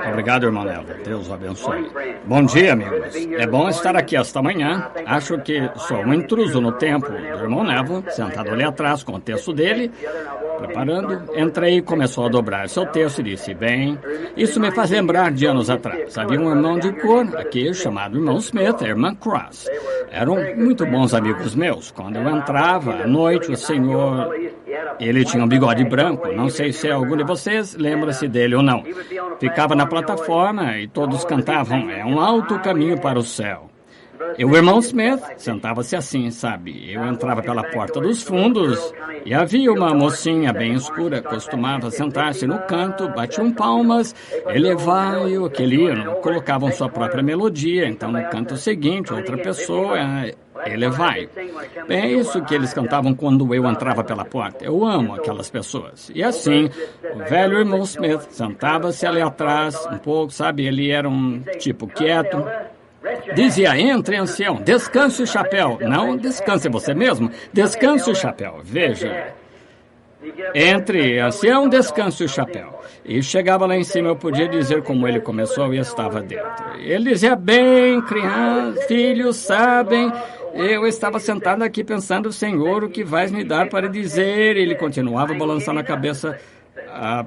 Obrigado, irmão Neville. Deus o abençoe. Bom dia, amigos. É bom estar aqui esta manhã. Acho que sou um intruso no tempo do irmão Neville, sentado ali atrás com o texto dele, preparando. Entrei e começou a dobrar seu texto e disse, bem, isso me faz lembrar de anos atrás. Havia um irmão de cor aqui, chamado irmão Smith e irmã Cross. Eram muito bons amigos meus. Quando eu entrava à noite, o senhor... Ele tinha um bigode branco, não sei se algum de vocês lembra-se dele ou não. Ficava na plataforma e todos cantavam, é um alto caminho para o céu. E o irmão Smith sentava-se assim, sabe? Eu entrava pela porta dos fundos e havia uma mocinha bem escura, costumava sentar-se no canto, batiam palmas, elevavam aquele hino, colocavam sua própria melodia, então no canto seguinte, outra pessoa... Elevai. É isso que eles cantavam quando eu entrava pela porta. Eu amo aquelas pessoas. E assim, o velho irmão Smith sentava-se ali atrás, um pouco, sabe? Ele era um tipo quieto. Dizia, entre, ancião, descanse o chapéu. Não, descanse você mesmo. Descanse o chapéu. Veja. Entre, ancião, descanse o chapéu. E chegava lá em cima, eu podia dizer como ele começou e estava dentro. Ele dizia, bem, crianças, filhos, sabem... Eu estava sentado aqui pensando, Senhor, o que vais me dar para dizer? Ele continuava balançando a cabeça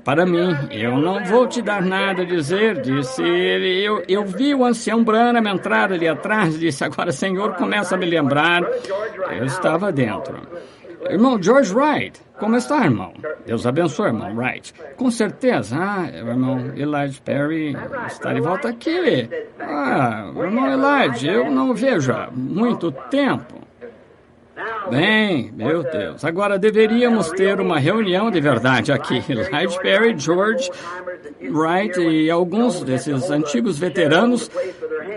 para mim. Eu não vou te dar nada a dizer, disse ele. Eu vi o ancião Branham entrar ali atrás, disse, agora, Senhor, começa a me lembrar. Eu estava dentro. Irmão George Wright, como está, irmão? Deus abençoe, irmão Wright. Com certeza. Irmão Elijah Perry está de volta aqui. Irmão Elijah, eu não o vejo há muito tempo. Bem, meu Deus, agora deveríamos ter uma reunião de verdade aqui. Elijah Perry, George Wright e alguns desses antigos veteranos,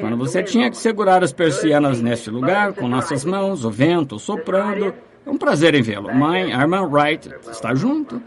quando você tinha que segurar as persianas neste lugar, com nossas mãos, o vento soprando. É um prazer em vê-lo. A irmã Wright está junto.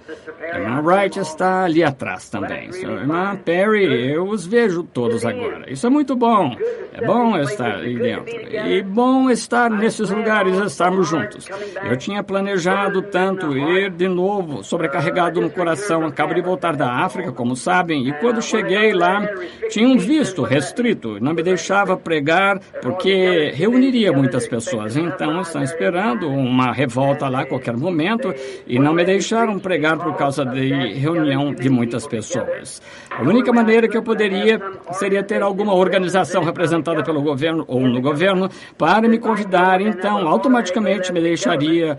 A irmã Wright está ali atrás também. Sua irmã Perry, eu os vejo todos agora. Isso é muito bom. É bom estar aí dentro. E bom estar nesses lugares, estarmos juntos. Eu tinha planejado tanto ir de novo, sobrecarregado no coração. Acabo de voltar da África, como sabem, e quando cheguei lá, tinha um visto restrito. Não me deixava pregar, porque reuniria muitas pessoas. Então, estão esperando uma volta lá a qualquer momento e não me deixaram pregar por causa de reunião de muitas pessoas. A única maneira que eu poderia seria ter alguma organização representada pelo governo ou no governo para me convidar, então automaticamente me deixaria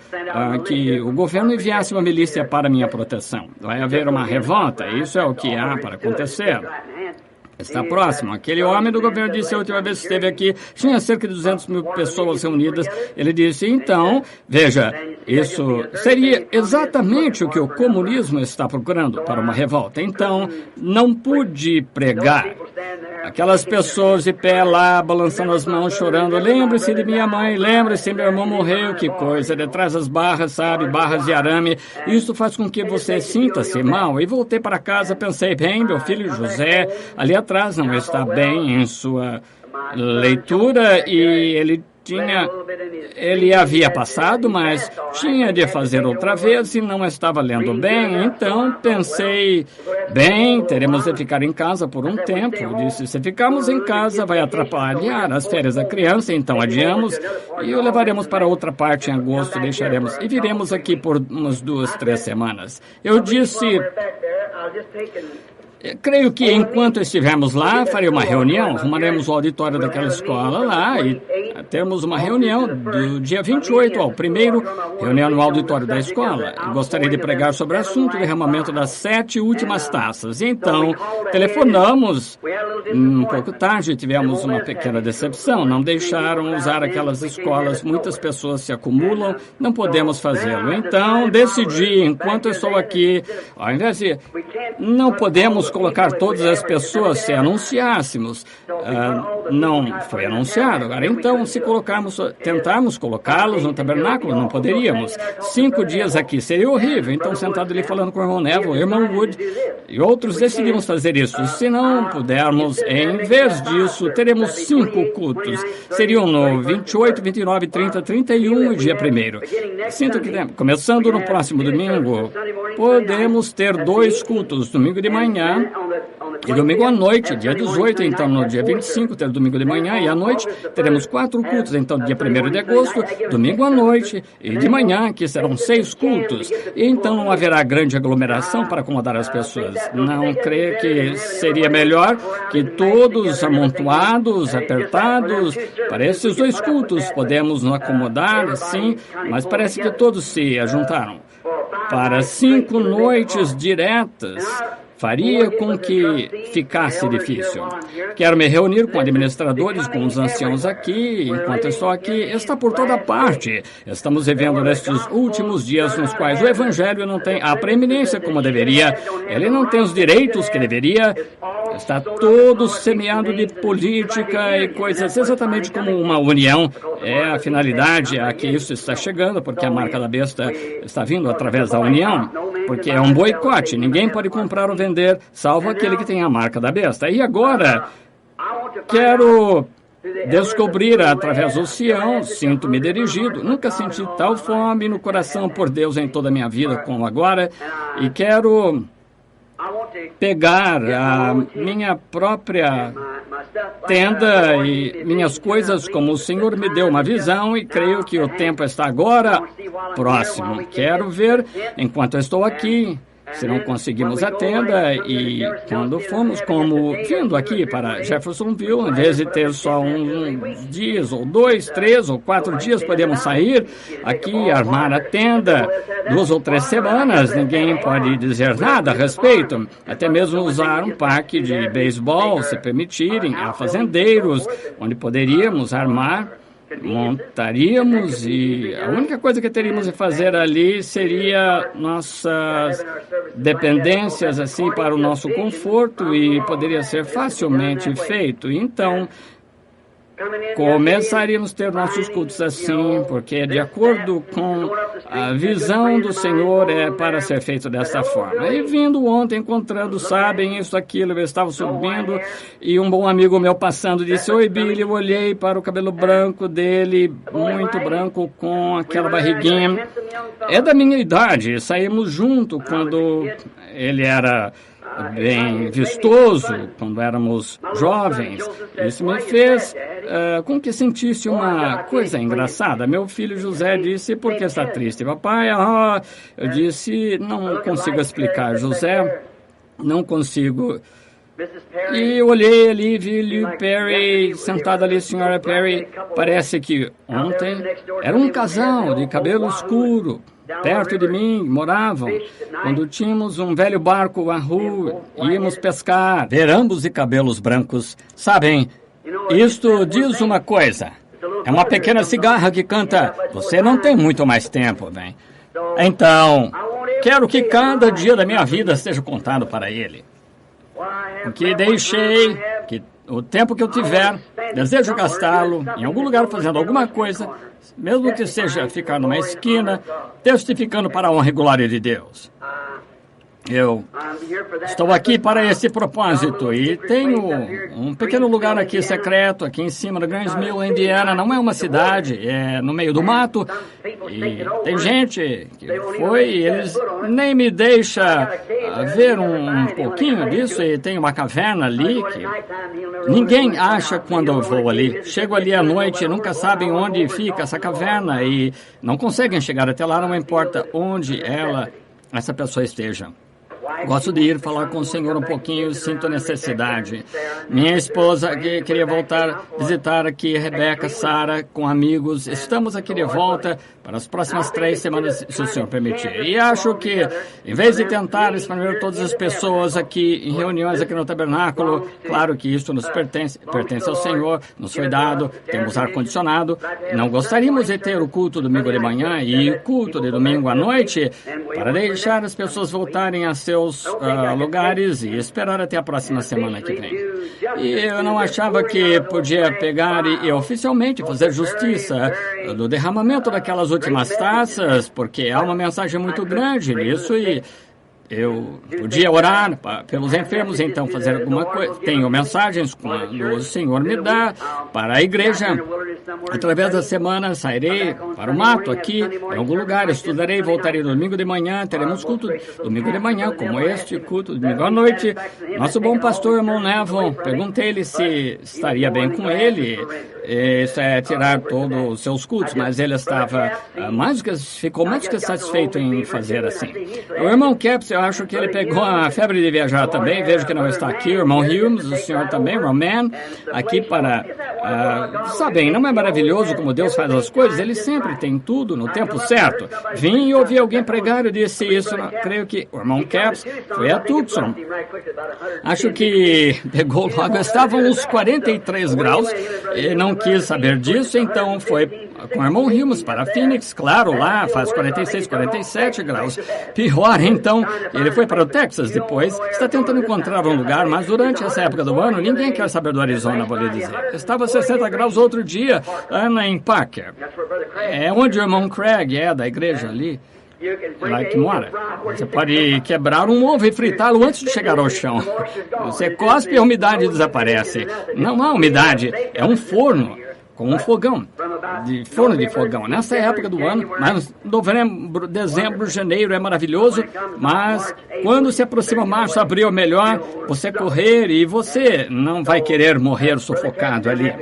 que o governo enviasse uma milícia para minha proteção. Vai haver uma revolta, isso é o que há para acontecer. Está próximo. Aquele homem do governo disse a última vez que esteve aqui, tinha cerca de 200 mil pessoas reunidas. Ele disse, então, veja, isso seria exatamente o que o comunismo está procurando para uma revolta. Então, não pude pregar. Aquelas pessoas de pé lá, balançando as mãos, chorando. Lembre-se de minha mãe, lembre-se, meu irmão morreu, que coisa. Detrás das barras, sabe, barras de arame. Isso faz com que você sinta-se mal. E voltei para casa, pensei, bem, meu filho José, ali atrás não está bem em sua leitura e ele havia passado, mas tinha de fazer outra vez e não estava lendo bem. Então pensei, bem, teremos de ficar em casa por um tempo. Eu disse, se ficarmos em casa vai atrapalhar as férias da criança, então adiamos e o levaremos para outra parte em agosto, deixaremos e viremos aqui por umas 2, 3 semanas. Eu disse, creio que enquanto estivermos lá, farei uma reunião, arrumaremos o auditório daquela escola lá e teremos uma reunião do dia 28 ao 1º, reunião no auditório da escola. Eu gostaria de pregar sobre o assunto derramamento das 7 últimas taças. E então, telefonamos um pouco tarde, tivemos uma pequena decepção, não deixaram usar aquelas escolas, muitas pessoas se acumulam, não podemos fazê-lo. Então, decidi, enquanto eu estou aqui, ao invés de não podemos colocar todas as pessoas se anunciássemos. Não foi anunciado. Agora, então, se tentarmos colocá-los no tabernáculo, não poderíamos. 5 dias aqui seria horrível. Então, sentado ali falando com o irmão Neville, o irmão Wood e outros, decidimos fazer isso. Se não pudermos, em vez disso, teremos 5 cultos. Seriam no 28, 29, 30, 31 e dia 1º. Sinto que, começando no próximo domingo, podemos ter 2 cultos. Domingo de manhã, E domingo à noite, dia 18, então no dia 25, terá domingo de manhã e à noite, teremos 4 cultos. Então, dia 1º de agosto, domingo à noite e de manhã, que serão 6 cultos. E então não haverá grande aglomeração para acomodar as pessoas. Não creio que seria melhor que todos amontoados, apertados, para esses 2 cultos. Podemos nos acomodar, sim, mas parece que todos se ajuntaram. Para 5 noites diretas, faria com que ficasse difícil. Quero me reunir com administradores, com os anciãos aqui, enquanto estou aqui, está por toda parte. Estamos vivendo nestes últimos dias nos quais o Evangelho não tem a preeminência como deveria, ele não tem os direitos que deveria, está todo semeado de política e coisas exatamente como uma união. É a finalidade a que isso está chegando, porque a marca da besta está vindo através da união, porque é um boicote, ninguém pode comprar ou vender, salvo aquele que tem a marca da besta. E agora, quero descobrir através do Sião, sinto-me dirigido, nunca senti tal fome no coração por Deus em toda a minha vida como agora, e quero pegar a minha própria tenda e minhas coisas como o Senhor me deu uma visão e creio que o tempo está agora próximo. Quero ver, enquanto eu estou aqui, se não conseguimos a tenda e quando fomos como vindo aqui para Jeffersonville, em vez de ter só uns dias, ou 2, 3 ou 4 dias, podemos sair aqui, armar a tenda, 2 ou 3 semanas, ninguém pode dizer nada a respeito, até mesmo usar um parque de beisebol, se permitirem, há fazendeiros, onde poderíamos armar, montaríamos e a única coisa que teríamos de fazer ali seria nossas dependências assim para o nosso conforto e poderia ser facilmente feito. Então, começaríamos a ter nossos cultos assim, porque de acordo com a visão do Senhor é para ser feito dessa forma. E vindo ontem, encontrando, sabem, isso, aquilo, eu estava subindo e um bom amigo meu passando disse: "Oi, Billy", eu olhei para o cabelo branco dele, muito branco, com aquela barriguinha. É da minha idade, saímos junto quando ele era bem vistoso, quando éramos jovens. Isso me fez com que sentisse uma coisa engraçada. Meu filho José disse: "Por que está triste, papai?" Eu disse: "Não consigo explicar, José, não consigo." E eu olhei ali, vi Liu Perry sentado ali, senhora Perry. Parece que ontem era um casal de cabelo escuro. Perto de mim moravam, quando tínhamos um velho barco à rua, íamos pescar, ver ambos de cabelos brancos. Sabem, isto diz uma coisa. É uma pequena cigarra que canta: "Você não tem muito mais tempo, bem." Então, quero que cada dia da minha vida seja contado para ele. O que deixei, que o tempo que eu tiver, desejo gastá-lo em algum lugar fazendo alguma coisa, mesmo que seja ficar numa esquina, testificando para a honra e glória de Deus. Eu estou aqui para esse propósito e tenho um pequeno lugar aqui secreto, aqui em cima da Grands Mill, Indiana. Não é uma cidade, é no meio do mato. E tem gente que foi e eles nem me deixam ver um pouquinho disso. E tem uma caverna ali que ninguém acha quando eu vou ali. Chego ali à noite e nunca sabem onde fica essa caverna e não conseguem chegar até lá, não importa onde essa pessoa esteja. Gosto de ir falar com o Senhor um pouquinho, sinto necessidade. Minha esposa que queria voltar, visitar aqui, Rebeca, Sara, com amigos. Estamos aqui de volta para as próximas 3 semanas, se o Senhor permitir. E acho que, em vez de tentar expandir todas as pessoas aqui, em reuniões aqui no tabernáculo, claro que isso nos pertence ao Senhor, nos foi dado, temos ar-condicionado. Não gostaríamos de ter o culto domingo de manhã e o culto de domingo à noite para deixar as pessoas voltarem a seus lugares e esperar até a próxima semana que vem. E eu não achava que podia pegar e oficialmente fazer justiça do derramamento daquelas últimas taças, porque há uma mensagem muito grande nisso e eu podia orar pelos enfermos, então fazer alguma coisa. Tenho mensagens quando o Senhor me dá para a igreja. Através da semana sairei para o mato aqui, em algum lugar, estudarei, voltarei domingo de manhã, teremos culto domingo de manhã, como este culto, domingo à noite. Nosso bom pastor, irmão Neville, perguntei-lhe se estaria bem com ele. Isso é tirar todos os seus cultos, mas ele estava ficou mais que satisfeito em fazer assim. O irmão Caps, eu acho que ele pegou a febre de viajar também, vejo que não está aqui. O irmão Humes, o senhor também, Roman, aqui para... sabem, não é maravilhoso como Deus faz as coisas? Ele sempre tem tudo no tempo certo. Vim e ouvi alguém pregar e disse isso, creio que o irmão Caps foi a Tucson. Acho que pegou logo, estavam uns 43 graus, e não quis saber disso, então foi com o irmão Humes para Phoenix, claro, lá faz 46, 47 graus. Pior, então, ele foi para o Texas depois, está tentando encontrar um lugar, mas durante essa época do ano, ninguém quer saber do Arizona, vou lhe dizer. Estava 60 graus outro dia, Ana, em Parker. É onde o irmão Craig é, da igreja ali. Lá que mora. Você pode quebrar um ovo e fritá-lo antes de chegar ao chão. Você cospe e a umidade desaparece. Não há umidade, é um forno com um fogão, forno de fogão. Nessa época do ano, mas novembro, dezembro, janeiro é maravilhoso, mas quando se aproxima março, abril, é melhor você correr e você não vai querer morrer sufocado ali.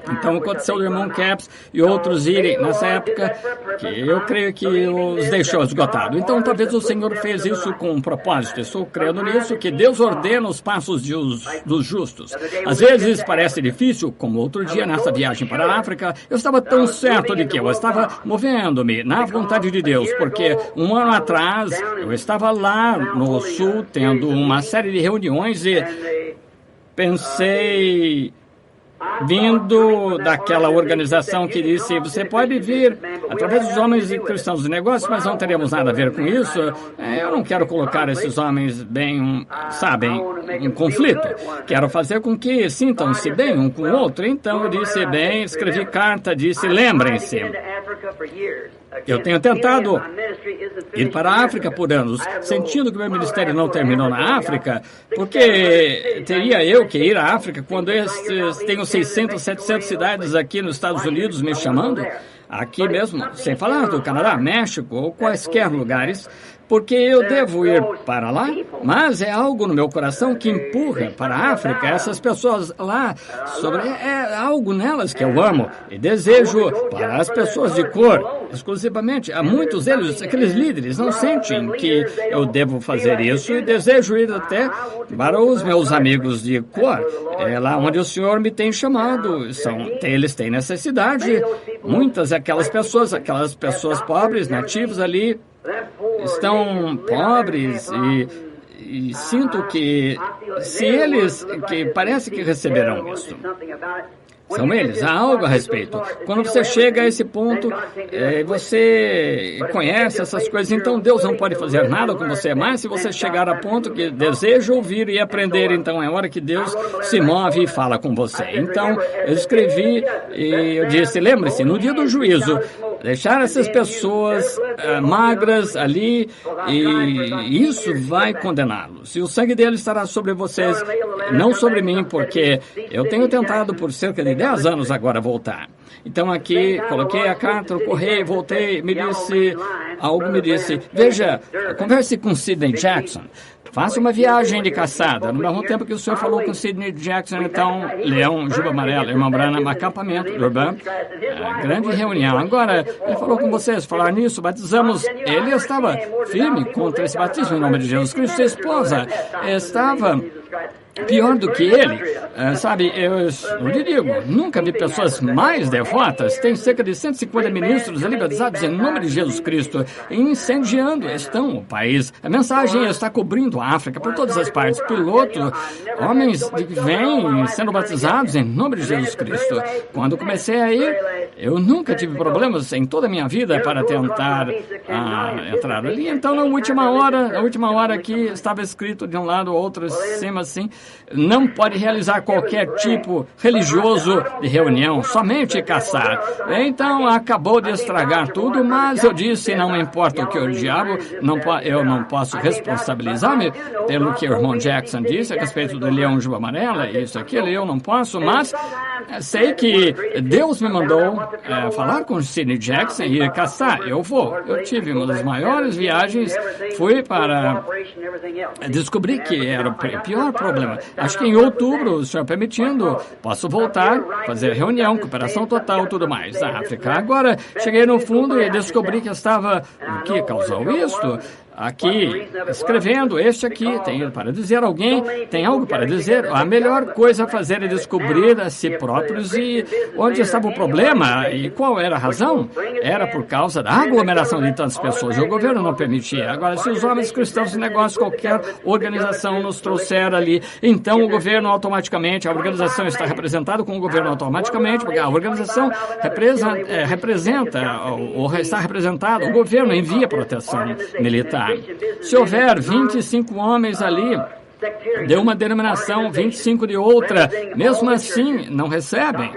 Então aconteceu o irmão Caps e outros irem nessa época que eu creio que os deixou esgotados. Então talvez o Senhor fez isso com um propósito. Estou crendo nisso, que Deus ordena os passos dos justos. Às vezes parece difícil, como outro dia nessa viagem para a África, eu estava tão certo de que eu estava movendo-me na vontade de Deus, porque um ano atrás eu estava lá no sul tendo uma série de reuniões e pensei, vindo daquela organização que disse, você pode vir através dos homens e cristãos de negócios, mas não teremos nada a ver com isso. Eu não quero colocar esses homens bem, sabem, em conflito. Quero fazer com que sintam-se bem um com o outro. Então eu disse, bem, escrevi carta, disse, lembrem-se. Eu tenho tentado ir para a África por anos, sentindo que meu ministério não terminou na África, porque teria eu que ir à África quando tenho 600, 700 cidades aqui nos Estados Unidos me chamando, aqui mesmo, sem falar do Canadá, México ou quaisquer lugares, porque eu devo ir para lá, mas é algo no meu coração que empurra para a África. Essas pessoas lá, é algo nelas que eu amo e desejo para as pessoas de cor, exclusivamente. Há muitos deles, aqueles líderes, não sentem que eu devo fazer isso e desejo ir até para os meus amigos de cor. É lá onde o Senhor me tem chamado. Eles têm necessidade. Muitas aquelas pessoas pobres, nativos ali, estão pobres e sinto que se eles, que parece que receberão isso. São eles, há algo a respeito. Quando você chega a esse ponto, você conhece essas coisas, então Deus não pode fazer nada com você mais. Se você chegar a ponto que deseja ouvir e aprender, então é hora que Deus se move e fala com você. Então, eu escrevi e eu disse, lembre-se, no dia do juízo, deixar essas pessoas magras ali, e isso vai condená-los. E o sangue dele estará sobre vocês, não sobre mim, porque eu tenho tentado por cerca de 10 anos agora voltar. Então aqui, coloquei a carta no correio, voltei, algo me disse, veja, converse com Sidney Jackson. Faça uma viagem de caçada. No mesmo tempo que o senhor falou com Sidney Jackson, então, Leão, Juba Amarela, Irmã Branham, acampamento urbano, grande reunião. Agora, ele falou com vocês, falar nisso, batizamos. Ele estava firme contra esse batismo em nome de Jesus Cristo. Sua esposa estava pior do que ele. Sabe, eu lhe digo, nunca vi pessoas mais devotas. Tem cerca de 150 ministros ali batizados em nome de Jesus Cristo, incendiando o país. A mensagem está cobrindo a África por todas as partes. Piloto, homens que vêm sendo batizados em nome de Jesus Cristo. Quando comecei a ir, Eu nunca tive problemas em toda a minha vida para tentar entrar ali. Então, na última hora aqui, estava escrito de um lado ou outro, cima assim, não pode realizar qualquer tipo religioso de reunião, somente caçar. Então, acabou de estragar tudo, mas eu disse, não importa o que o diabo, eu não posso responsabilizar-me pelo que o irmão Jackson disse a respeito do leão juba amarela, isso, aquilo, eu não posso, mas sei que Deus me mandou falar com o Sidney Jackson e ir caçar. Eu vou. Eu tive uma das maiores viagens, fui para descobrir que era o pior problema. Acho que em outubro, o senhor permitindo, posso voltar, fazer reunião, cooperação total, tudo mais, na África. Agora, cheguei no fundo e descobri que estava, o que causou isto? Aqui, escrevendo, este aqui, tem para dizer alguém, tem algo para dizer. A melhor coisa a fazer é descobrir a si próprios e onde estava o problema e qual era a razão. Era por causa da aglomeração de tantas pessoas. O governo não permitia. Agora, se os homens cristãos de negócio, qualquer organização nos trouxer ali, então o governo automaticamente, a organização está representada com o governo automaticamente, porque a organização representa, ou está representada, o governo envia proteção militar. Se houver 25 homens ali, de uma denominação, 25 de outra, mesmo assim, não recebem.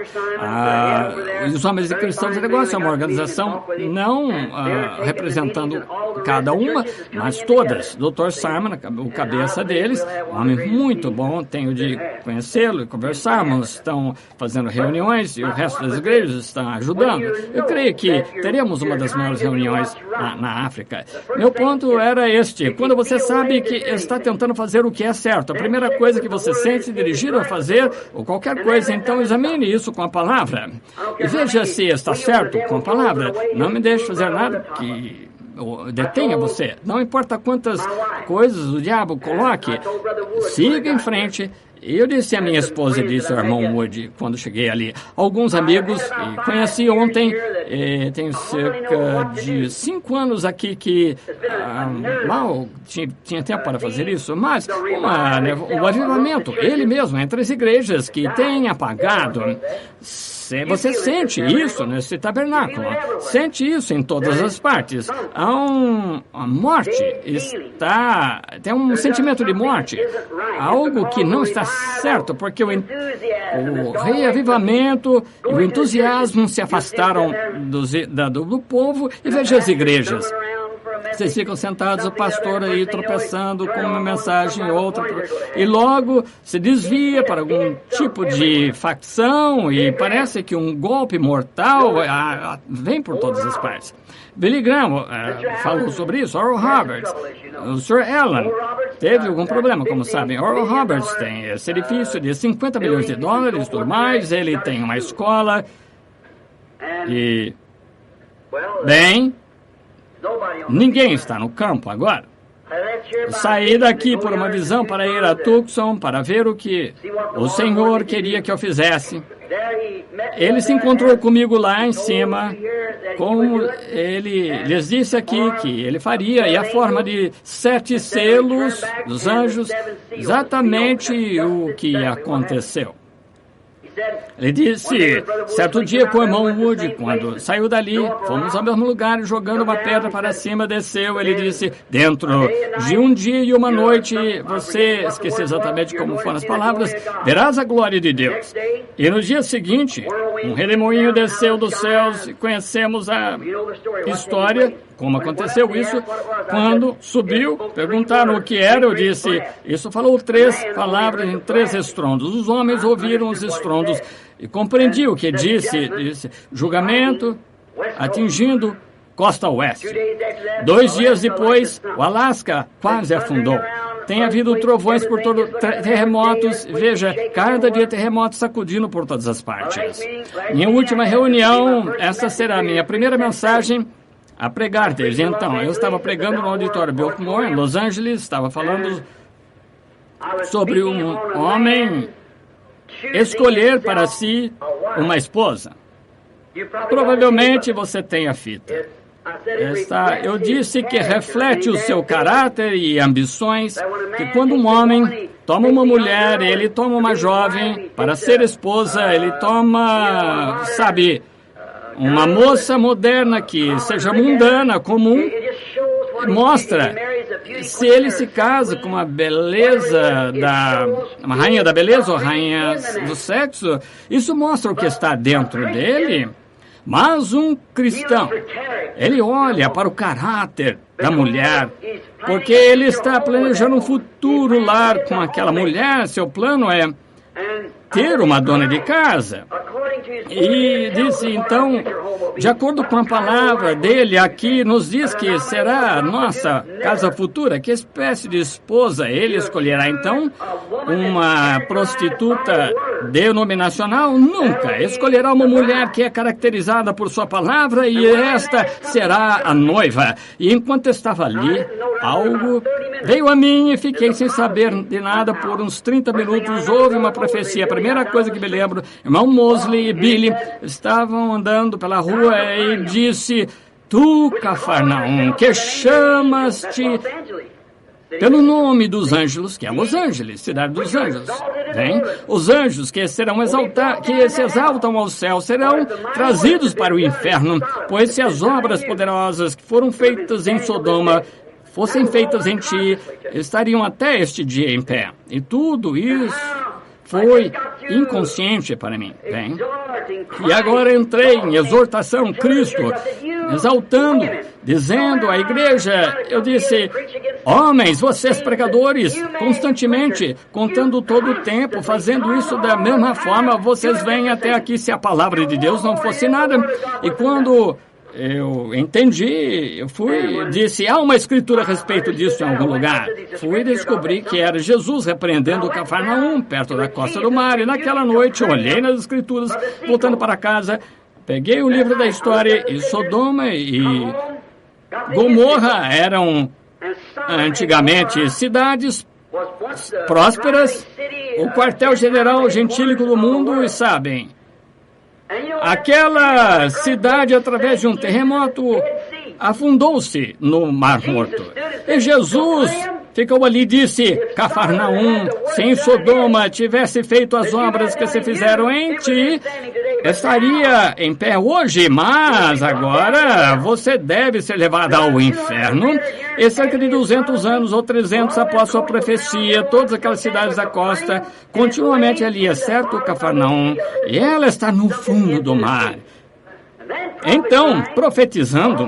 Os homens de cristãos de negócio é uma organização não representando cada uma, mas todas. Dr. Simon, o cabeça deles, um homem muito bom, tenho de conhecê-lo e conversarmos, estão fazendo reuniões e o resto das igrejas estão ajudando. Eu creio que teremos uma das maiores reuniões na África. Meu ponto era este: quando você sabe que está tentando fazer o que é certo, a primeira coisa que você sente dirigido a fazer, ou qualquer coisa, então examine isso com a palavra. E veja se está certo com a palavra. Não me deixe fazer nada que detenha você. Não importa quantas coisas o diabo coloque, siga em frente. Eu disse à minha esposa e disse ao irmão Wood, quando cheguei ali, alguns amigos, e conheci ontem, tenho cerca de 5 anos aqui que mal tinha tempo para fazer isso, mas o avivamento, ele mesmo, entre as igrejas que tem apagado. Você sente isso nesse tabernáculo, sente isso em todas as partes. A morte tem um sentimento de morte, algo que não está certo, porque o reavivamento e o entusiasmo se afastaram do povo. E veja as igrejas. Vocês ficam sentados, o pastor aí tropeçando com uma mensagem outra, e logo se desvia para algum tipo de facção e parece que um golpe mortal vem por todas as partes. Billy Graham falou sobre isso, Oral Roberts, o Sr. Allen teve algum problema, como sabem. Oral Roberts tem esse edifício de 50 milhões de dólares, tudo mais, ele tem uma escola e, bem, ninguém está no campo agora. Saí daqui por uma visão para ir a Tucson para ver o que o Senhor queria que eu fizesse. Ele se encontrou comigo lá em cima, como ele lhes disse aqui que ele faria, e a forma de 7 selos dos anjos, exatamente o que aconteceu. Ele disse, certo dia com o irmão Wood, quando saiu dali, fomos ao mesmo lugar, jogando uma pedra para cima, desceu, ele disse, dentro de um dia e uma noite, você, esqueci exatamente como foram as palavras, verás a glória de Deus. E no dia seguinte, um redemoinho desceu dos céus, e conhecemos a história, como aconteceu isso, quando subiu, perguntaram o que era, eu disse, isso falou 3 palavras em 3 estrondos. Os homens ouviram os estrondos e compreendi o que disse, julgamento atingindo costa oeste. 2 dias depois, o Alasca quase afundou. Tem havido trovões por todo, terremotos, veja, cada dia terremotos sacudindo por todas as partes. Minha última reunião, essa será a minha primeira mensagem a pregar desde então. Eu estava pregando no auditório Biltmore, em Los Angeles, estava falando sobre um homem escolher para si uma esposa. Provavelmente você tem a fita. Eu disse que reflete o seu caráter e ambições, que quando um homem toma uma mulher, ele toma uma jovem para ser esposa, ele toma, sabe, uma moça moderna que seja mundana, comum, mostra se ele se casa com uma beleza uma rainha da beleza ou rainha do sexo, isso mostra o que está dentro dele. Mas um cristão, ele olha para o caráter da mulher, porque ele está planejando um futuro lar com aquela mulher. Seu plano é ter uma dona de casa. E disse, então, de acordo com a palavra dele aqui, nos diz que será a nossa casa futura. Que espécie de esposa ele escolherá, então? Uma prostituta denominacional? Nunca. Escolherá uma mulher que é caracterizada por sua palavra e esta será a noiva. E enquanto estava ali, algo veio a mim e fiquei sem saber de nada por uns 30 minutos. Houve uma profecia. A primeira coisa que me lembro, irmão Mosley e Billy estavam andando pela rua e disse: tu, Cafarnaum, que chamas-te pelo nome dos anjos, que é Los Angeles, cidade dos anjos. Bem, os anjos que serão que se exaltam ao céu serão trazidos para o inferno, pois se as obras poderosas que foram feitas em Sodoma fossem feitas em ti, estariam até este dia em pé. E tudo isso foi inconsciente para mim. Bem, e agora entrei em exortação, Cristo, exaltando, dizendo à igreja, eu disse: homens, vocês pregadores, constantemente, contando todo o tempo, fazendo isso da mesma forma, vocês vêm até aqui se a palavra de Deus não fosse nada. E quando eu entendi, disse, há uma escritura a respeito disso em algum lugar. Fui descobrir que era Jesus repreendendo o Cafarnaum, perto da costa do mar, e naquela noite olhei nas escrituras, voltando para casa, peguei o livro da história, e Sodoma e Gomorra eram antigamente cidades prósperas, o quartel-general gentílico do mundo, e sabem, aquela cidade, através de um terremoto, afundou-se no Mar Morto. E Jesus ficou ali e disse: Cafarnaum, se em Sodoma tivesse feito as obras que se fizeram em ti, estaria em pé hoje, mas agora você deve ser levado ao inferno. E cerca de 200 anos ou 300 após sua profecia, todas aquelas cidades da costa, continuamente ali, exceto Cafarnaum, e ela está no fundo do mar. Então, profetizando,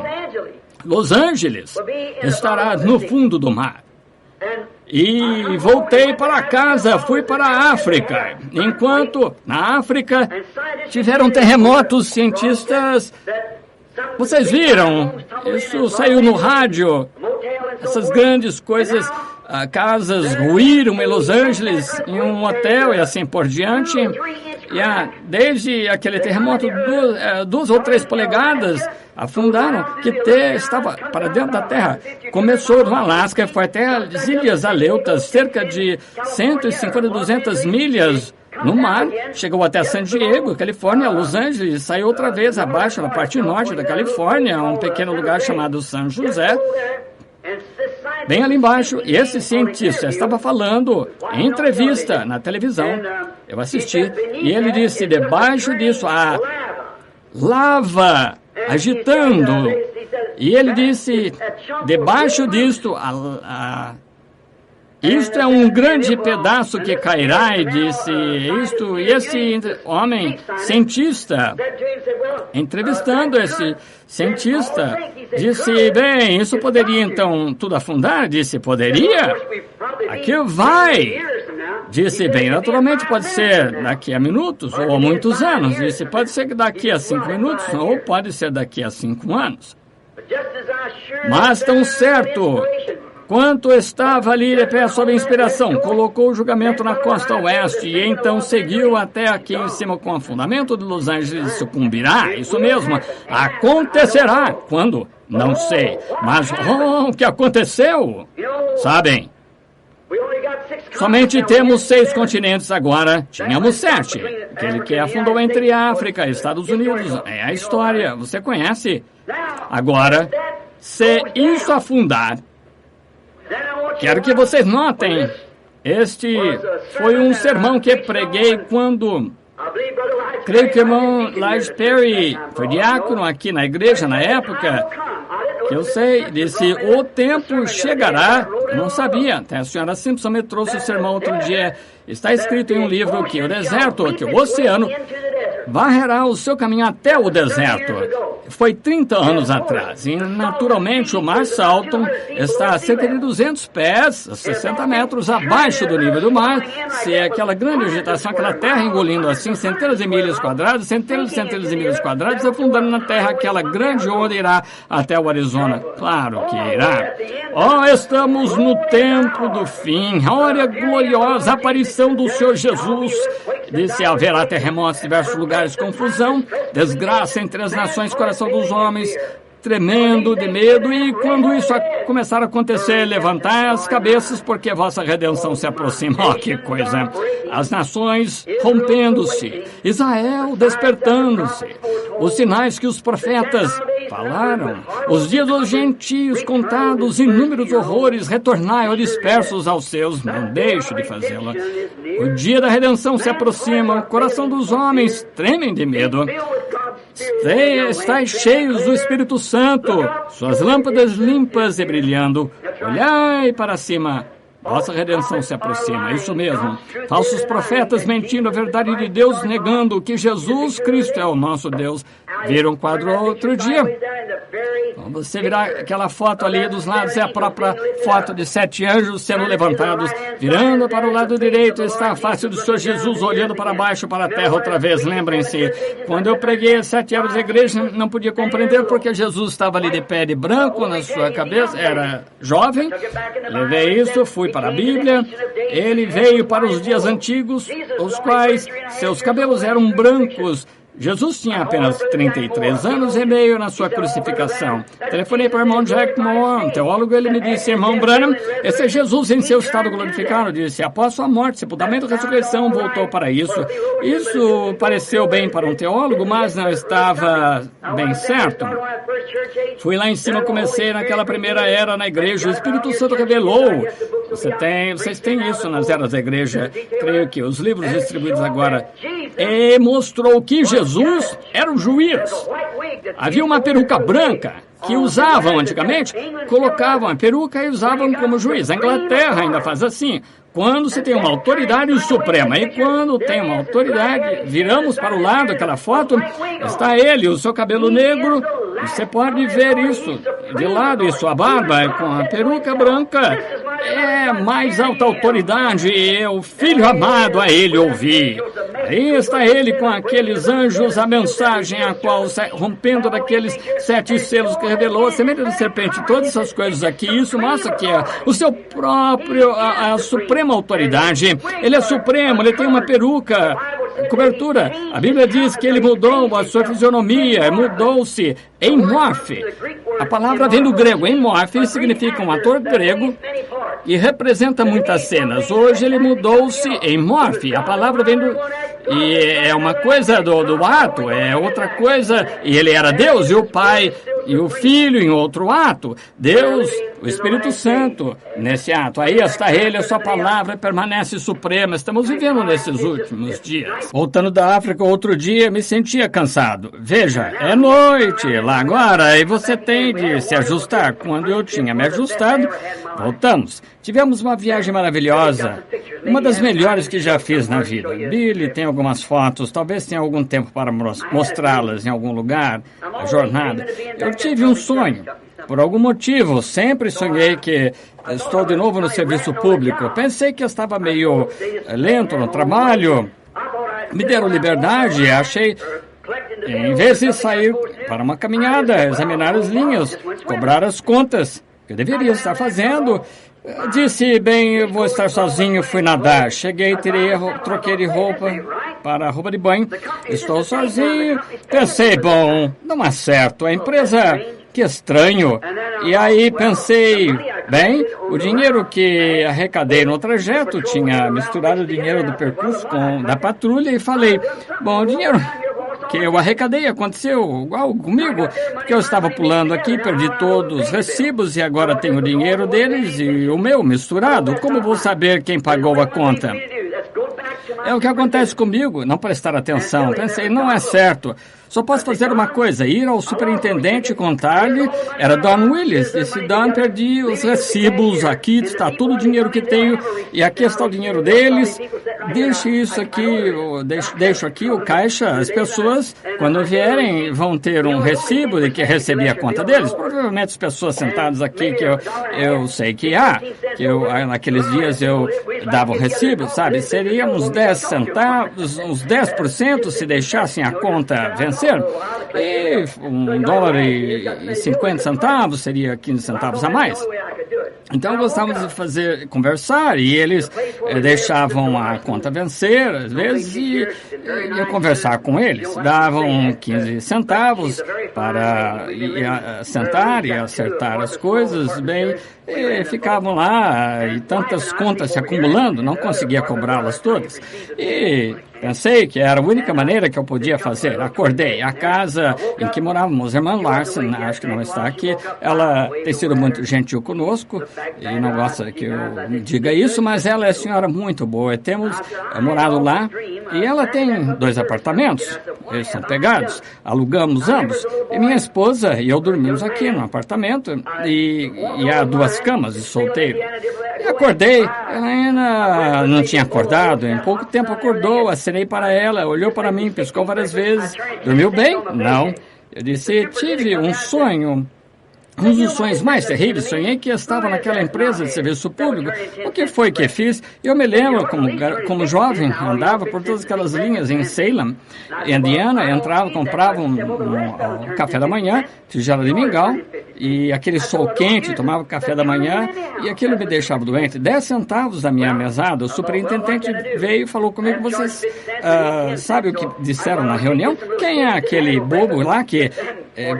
Los Angeles estará no fundo do mar. E voltei para casa, fui para a África. Enquanto na África tiveram terremotos, cientistas, vocês viram, isso saiu no rádio, essas grandes coisas, casas ruíram em Los Angeles, em um hotel e assim por diante. E desde aquele terremoto, 2 ou 3 polegadas afundaram, que estava para dentro da terra. Começou no Alasca, foi até as Ilhas Aleutas, cerca de 150, 200 milhas no mar, chegou até San Diego, Califórnia, Los Angeles, saiu outra vez abaixo, na parte norte da Califórnia, um pequeno lugar chamado São José, bem ali embaixo. E esse cientista estava falando em entrevista na televisão, eu assisti, e ele disse, debaixo disso, a lava agitando, e ele disse, debaixo disto, isto é um grande pedaço que cairá, e disse isto, e esse homem, cientista, entrevistando esse cientista, disse, bem, isso poderia então tudo afundar? Disse, poderia? Aqui vai. Disse, bem, naturalmente pode ser daqui a minutos ou a muitos anos. Disse, pode ser daqui a 5 minutos ou pode ser daqui a 5 anos. Mas tão certo quanto estava ali de pé sob inspiração, colocou o julgamento na costa oeste e então seguiu até aqui em cima com o fundamento de Los Angeles sucumbirá. Isso mesmo, acontecerá. Quando? Não sei. Mas o que aconteceu? Sabem? Somente temos 6 continentes agora, tínhamos 7. Aquele que afundou entre África e Estados Unidos. É a história, você conhece. Agora, se isso afundar, quero que vocês notem, este foi um sermão que preguei quando Creio que o irmão Lige Perry foi diácono aqui na igreja na época, que eu sei, disse, o tempo chegará. Eu não sabia, até a senhora Simpson me trouxe o sermão outro dia. Está escrito em um livro que o deserto, que o oceano, varrerá o seu caminho até o deserto. Foi 30 anos atrás. E, naturalmente, o mar Salton está a cerca de 200 pés, 60 metros abaixo do nível do mar. Se é aquela grande agitação, aquela terra engolindo assim centenas de milhas quadradas, centenas de milhas quadradas, afundando na terra aquela grande onda irá até o Arizona. Claro que irá. Oh, estamos no tempo do fim. Olha a gloriosa aparição do Senhor Jesus. Disse, haverá terremotos em diversos lugares, confusão, desgraça entre as nações, coração dos homens tremendo de medo, e quando isso começar a acontecer, levantai as cabeças, porque a vossa redenção se aproxima. Oh, que coisa! As nações rompendo-se, Israel despertando-se, os sinais que os profetas falaram, os dias dos gentios contados, inúmeros horrores, retornai ou dispersos aos seus, não deixe de fazê-lo. O dia da redenção se aproxima, o coração dos homens tremem de medo. Estais cheios do Espírito Santo, suas lâmpadas limpas e brilhando. Olhai para cima, vossa redenção se aproxima. Isso mesmo. Falsos profetas mentindo a verdade de Deus, negando que Jesus Cristo é o nosso Deus. Viram um quadro outro dia? Você virá aquela foto ali dos lados, é a própria foto de 7 anjos sendo levantados. Virando para o lado direito está a face do Senhor Jesus, olhando para baixo, para a terra outra vez. Lembrem-se, quando eu preguei 7 anos na igreja, não podia compreender porque Jesus estava ali de pé de branco na sua cabeça. Era jovem, levei isso, fui para a Bíblia. Ele veio para os dias antigos, os quais seus cabelos eram brancos. Jesus tinha apenas 33 anos e meio na sua crucificação. Telefonei para o irmão Jack Moore, um teólogo, ele me disse, irmão Branham, esse é Jesus em seu estado glorificado. Eu disse, após sua morte, sepultamento e ressurreição, voltou para isso. Isso pareceu bem para um teólogo, mas não estava bem certo. Fui lá em cima, comecei naquela primeira era na igreja, o Espírito Santo revelou. Vocês têm isso nas eras da igreja, creio que os livros distribuídos agora, e mostrou que Jesus era o juiz. Havia uma peruca branca que usavam antigamente, colocavam a peruca e usavam como juiz. A Inglaterra ainda faz assim. Quando se tem uma autoridade suprema, e quando tem uma autoridade, viramos para o lado, aquela foto, está ele, o seu cabelo negro, você pode ver isso de lado, e sua barba com a peruca branca, é mais alta autoridade, é o filho amado a ele ouvir. Aí está ele com aqueles anjos, a mensagem a qual, rompendo daqueles 7 selos que revelou, a semente da serpente, todas essas coisas aqui, isso mostra que é o seu próprio, a suprema autoridade. Ele é supremo, ele tem uma peruca, cobertura. A Bíblia diz que ele mudou a sua fisionomia, mudou-se em morfe. A palavra vem do grego, em morfe, significa um ator grego e representa muitas cenas. Hoje ele mudou-se em morfe. A palavra vem do... E é uma coisa do ato, é outra coisa. E ele era Deus e o Pai e o Filho em outro ato. Deus, o Espírito Santo, nesse ato. Aí está ele, a sua palavra permanece suprema. Estamos vivendo nesses últimos dias. Voltando da África, outro dia, me sentia cansado. Veja, é noite lá agora e você tem de se ajustar. Quando eu tinha me ajustado, voltamos. Tivemos uma viagem maravilhosa, uma das melhores que já fiz na vida. Billy tem algumas fotos, talvez tenha algum tempo para mostrá-las em algum lugar, a jornada. Eu tive um sonho. Por algum motivo, sempre sonhei que estou de novo no serviço público. Pensei que eu estava meio lento no trabalho. Me deram liberdade, achei... Em vez de sair para uma caminhada, examinar as linhas, cobrar as contas que eu deveria estar fazendo... Disse, bem, eu vou estar sozinho, fui nadar. Cheguei, troquei de roupa para a roupa de banho. Estou sozinho. Pensei, bom, não é certo. A empresa, que estranho. E aí pensei, bem, o dinheiro que arrecadei no trajeto, tinha misturado o dinheiro do percurso com da patrulha e falei, bom, o dinheiro que eu arrecadei aconteceu igual comigo, porque eu estava pulando aqui, perdi todos os recibos e agora tenho o dinheiro deles e o meu misturado. Como vou saber quem pagou a conta? É o que acontece comigo, não prestar atenção. Pensei, não é certo. Só posso fazer uma coisa, ir ao superintendente e contar-lhe. Era Don Willis. Disse, Don, perdi os recibos, aqui está todo o dinheiro que tenho e aqui está o dinheiro deles. Deixe isso aqui, deixo aqui o caixa. As pessoas, quando vierem, vão ter um recibo de que recebi a conta deles. Provavelmente as pessoas sentadas aqui, que eu sei que há, naqueles dias eu dava o recibo, sabe? Seria uns 10 centavos, uns 10% se deixassem a conta vencer. E $1,50 seria 15 centavos a mais. Então gostávamos de conversar e eles deixavam a conta vencer, às vezes, e ia conversar com eles. Davam 15 centavos para sentar e acertar as coisas, bem, e ficavam lá e tantas contas se acumulando, não conseguia cobrá-las todas. E pensei que era a única maneira que eu podia fazer. Acordei. A casa em que morávamos, a irmã Larson, acho que não está aqui, ela tem sido muito gentil conosco e não gosta que eu diga isso, mas ela é senhora muito boa. Temos morado lá e ela tem 2 apartamentos. Eles são pegados. Alugamos ambos. E minha esposa e eu dormimos aqui no apartamento e há 2 camas de solteiro. E acordei. Ela ainda não tinha acordado. Em pouco tempo acordou. Acenei para ela. Olhou para mim. Piscou várias vezes. Dormiu bem? Não. Eu disse, tive um sonho. Um dos sonhos mais terríveis, sonhei que estava naquela empresa de serviço público. O que foi que fiz? Eu me lembro, como jovem, andava por todas aquelas linhas em Salem, Indiana, entrava, comprava um café da manhã, tigela de mingau, e aquele sol quente, tomava café da manhã, e aquilo me deixava doente. 10 centavos da minha mesada. O superintendente veio e falou comigo, vocês sabem o que disseram na reunião? Quem é aquele bobo lá que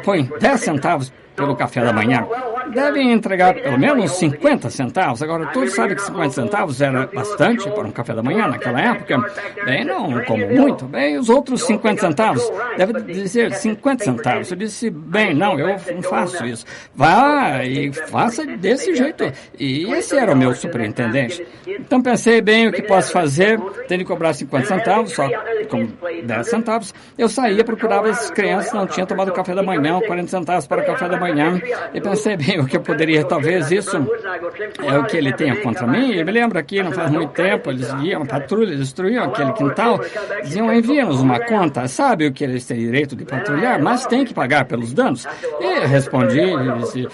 põe 10 centavos pelo café da manhã? Devem entregar pelo menos 50 centavos. Agora, todos sabem que 50 centavos era bastante para um café da manhã naquela época. Bem, não como muito. Bem, os outros 50 centavos, deve dizer 50 centavos. Eu disse, bem, não, eu não faço isso. Vá e faça desse jeito. E esse era o meu superintendente. Então, pensei, bem, o que posso fazer? Tenho que cobrar 50 centavos, só com 10 centavos. Eu saía, procurava as crianças, não tinham tomado café da manhã, 40 centavos para o café da manhã. E pensei, bem, o que eu poderia, talvez isso é o que ele tenha contra mim. Eu me lembro aqui, não faz muito tempo, eles iam, patrulha, destruíam aquele quintal, diziam, envia-nos uma conta, sabe o que eles têm direito de patrulhar, mas tem que pagar pelos danos. E respondi, disse,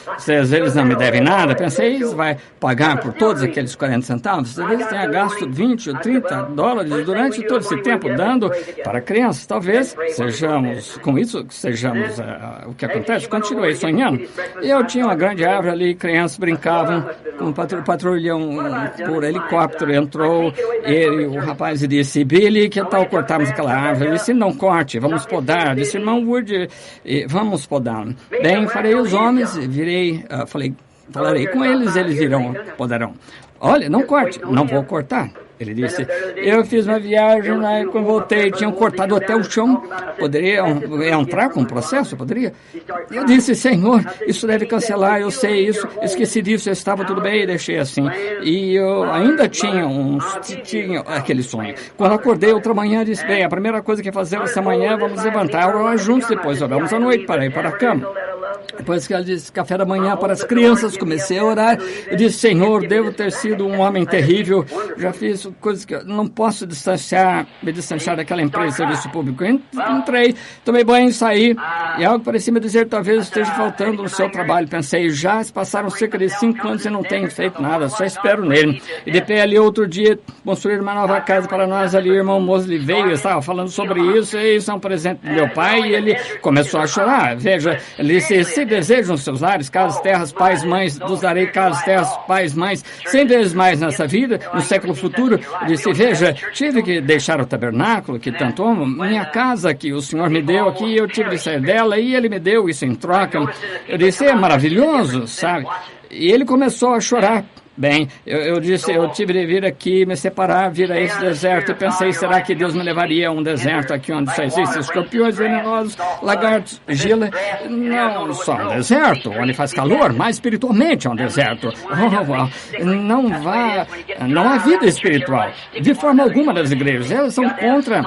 eles não me devem nada, pensei, isso vai pagar por todos aqueles 40 centavos, talvez tenha gasto 20 ou 30 dólares durante todo esse tempo dando para crianças, talvez sejamos, com isso, sejamos o que acontece. Continuei sonhando, e eu tinha uma grande árvore ali, crianças brincavam, um patrulhão por helicóptero entrou, o rapaz disse, Billy, que tal cortarmos aquela árvore? Ele disse, não corte, vamos podar. Disse, irmão Wood, vamos podar. Bem, farei os homens, falarei com eles, eles podarão. Olha, não corte, não vou cortar. Ele disse, eu fiz uma viagem, né, quando voltei, tinham cortado até o chão, poderia entrar com o processo, poderia? Eu disse, Senhor, isso deve cancelar, eu sei isso, esqueci disso, estava tudo bem e deixei assim. E eu ainda tinha aquele sonho. Quando acordei outra manhã, disse, bem, a primeira coisa que fazemos essa manhã, vamos levantar, orar juntos, depois oramos à noite para ir para a cama. Depois que ela disse café da manhã para as crianças, comecei a orar. Eu disse, Senhor, devo ter sido um homem terrível. Já fiz coisas que eu não posso me distanciar daquela empresa de serviço público. Entrei, tomei banho, saí. E algo parecia me dizer, talvez esteja faltando no seu trabalho. Pensei, já se passaram cerca de 5 anos e não tenho feito nada, só espero nele. E de pé ali outro dia, construir uma nova casa para nós ali. O irmão Mosley veio, estava falando sobre isso. E isso é um presente do meu pai. E ele começou a chorar. Veja, ele disse, se desejam seus lares, casas, terras, pais, mães, vos darei casas, terras, pais, mães, 100 vezes mais nessa vida, no século futuro. Eu disse, veja, tive que deixar o tabernáculo, que tanto amo, minha casa que o Senhor me deu aqui, eu tive que sair dela e ele me deu isso em troca. Eu disse, é maravilhoso, sabe? E ele começou a chorar. Bem, eu disse, eu tive de vir aqui, me separar, vir a esse deserto, e pensei, será que Deus me levaria a um deserto aqui onde só existem escorpiões venenosos, lagartos, gila? Não, só um deserto, onde faz calor, mas espiritualmente é um deserto. Não há vida espiritual, de forma alguma das igrejas, elas são contra.